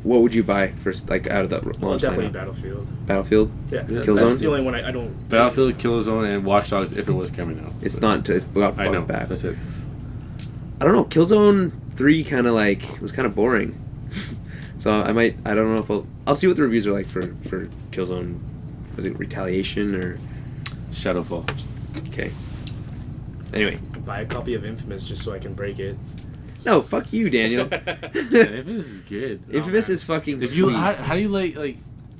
What would you buy first, like out of the launch Definitely lineup? Battlefield. Battlefield? Yeah. Killzone? That's the only one I don't. Battlefield, Killzone, and Watch Dogs if it was coming out. It's not. It's got I know. back. That's it. I don't know. Killzone 3 kind of was kind of boring. So I don't know if I'll see what the reviews are like for Killzone. Was it Retaliation or Shadowfall? Okay. Anyway, Buy a copy of Infamous just so I can break it. no, fuck you, Daniel. Infamous is good. Infamous is fucking If sweet. you how do you like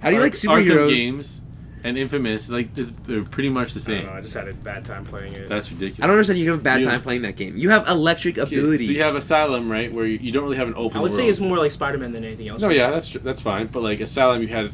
How do you like superheroes? Arkham games and Infamous, like they're pretty much the I same. don't know. I just had a bad time playing it. That's ridiculous. I don't understand. You have a bad You- time playing that game. You have electric abilities. So you have Asylum, right, where you don't really have an open I would world. say it's more like Spider-Man than anything else. No, yeah, that's fine. But like Asylum, it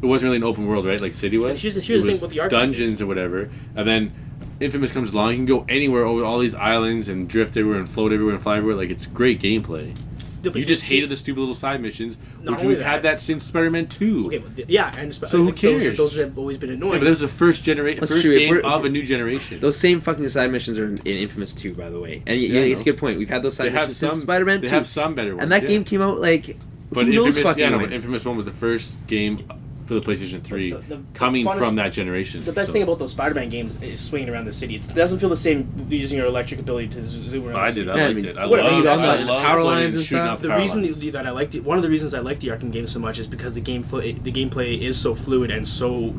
wasn't really an open world, right? Like City was. Here's the It thing was with the Arkham dungeons games. or whatever, and then Infamous comes along. You can go anywhere over all these islands and drift everywhere and float everywhere and fly everywhere. Like it's great gameplay. No, but You just hated the stupid little side missions, Not which only we've had that- that since Spider-Man 2. Okay, but and So who cares? Those have always been Yeah, annoying. but that was the first That's first true. If game we're- of a new generation. Those same fucking side missions are in Infamous 2, by the way. And Yeah, I it's a know. good point. We've had those side They have missions since some Spider-Man 2. They have some better ones. and that yeah. game came out like. But who knows Infamous, fucking but when? Infamous 1 was the first game for the PlayStation 3 The coming funnest- from that generation. The best so. thing about those Spider-Man games is swinging around the city. It doesn't feel the same using your electric ability to zoom around. I the did. city. I Yeah, I liked mean, it. I whatever, love you also I had the love power swinging lines and shooting stuff. off The power reason lines. that I liked it, one of the reasons I like the Arkham games so much is because the gameplay is so fluid and so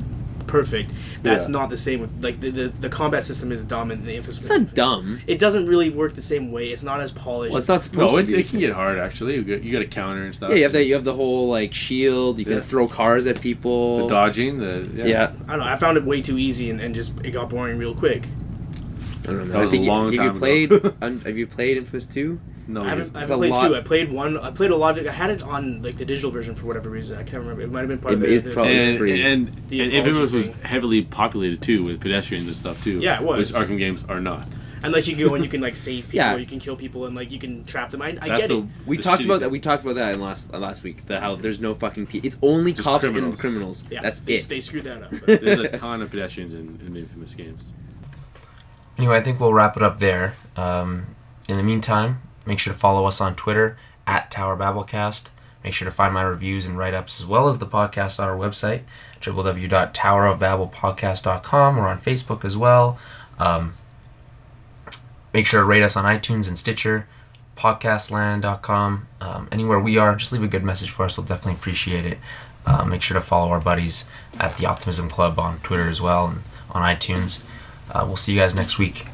perfect. That's Yeah. not the same with like the combat system is dumb in the Infamous. It's not dumb. It doesn't really work the same way. It's not as polished. Well, it's not supposed No, to it be. can get hard actually. You got to counter and stuff. Yeah, you have the whole like shield. You can Yeah. throw cars at people. The dodging. Yeah. I don't know. I found it way too easy and just it got boring real quick. I don't know. That was I think a long have time you played? ago. Have you played Infamous 2? No, I it's- haven't a played lot. 2. I played 1. I played a lot of it. I had it on like the digital version for whatever reason. I can't remember. It might have been part of It's the probably and free. and, The and apology Infamous was thing. heavily populated too with pedestrians and stuff too. Yeah, it was. Which Arkham games are not. And like you can go and you can like save people, Yeah. or you can kill people, and like you can trap them. I That's get the it. We the talked shitty about thing. that. We talked about that in last week. That how there's no fucking it's only Just cops criminals. and criminals. Yeah, That's they, it. They screwed that up. But There's a ton of pedestrians in the Infamous games. Anyway, I think we'll wrap it up there. In the meantime, make sure to follow us on Twitter at TowerBabblecast. Make sure to find my reviews and write-ups as well as the podcast on our website, www.towerofbabblepodcast.com. We're on Facebook as well. Make sure to rate us on iTunes and Stitcher, podcastland.com. Anywhere we are, just leave a good message for us. We'll definitely appreciate it. Make sure to follow our buddies at the Optimism Club on Twitter as well and on iTunes. We'll see you guys next week.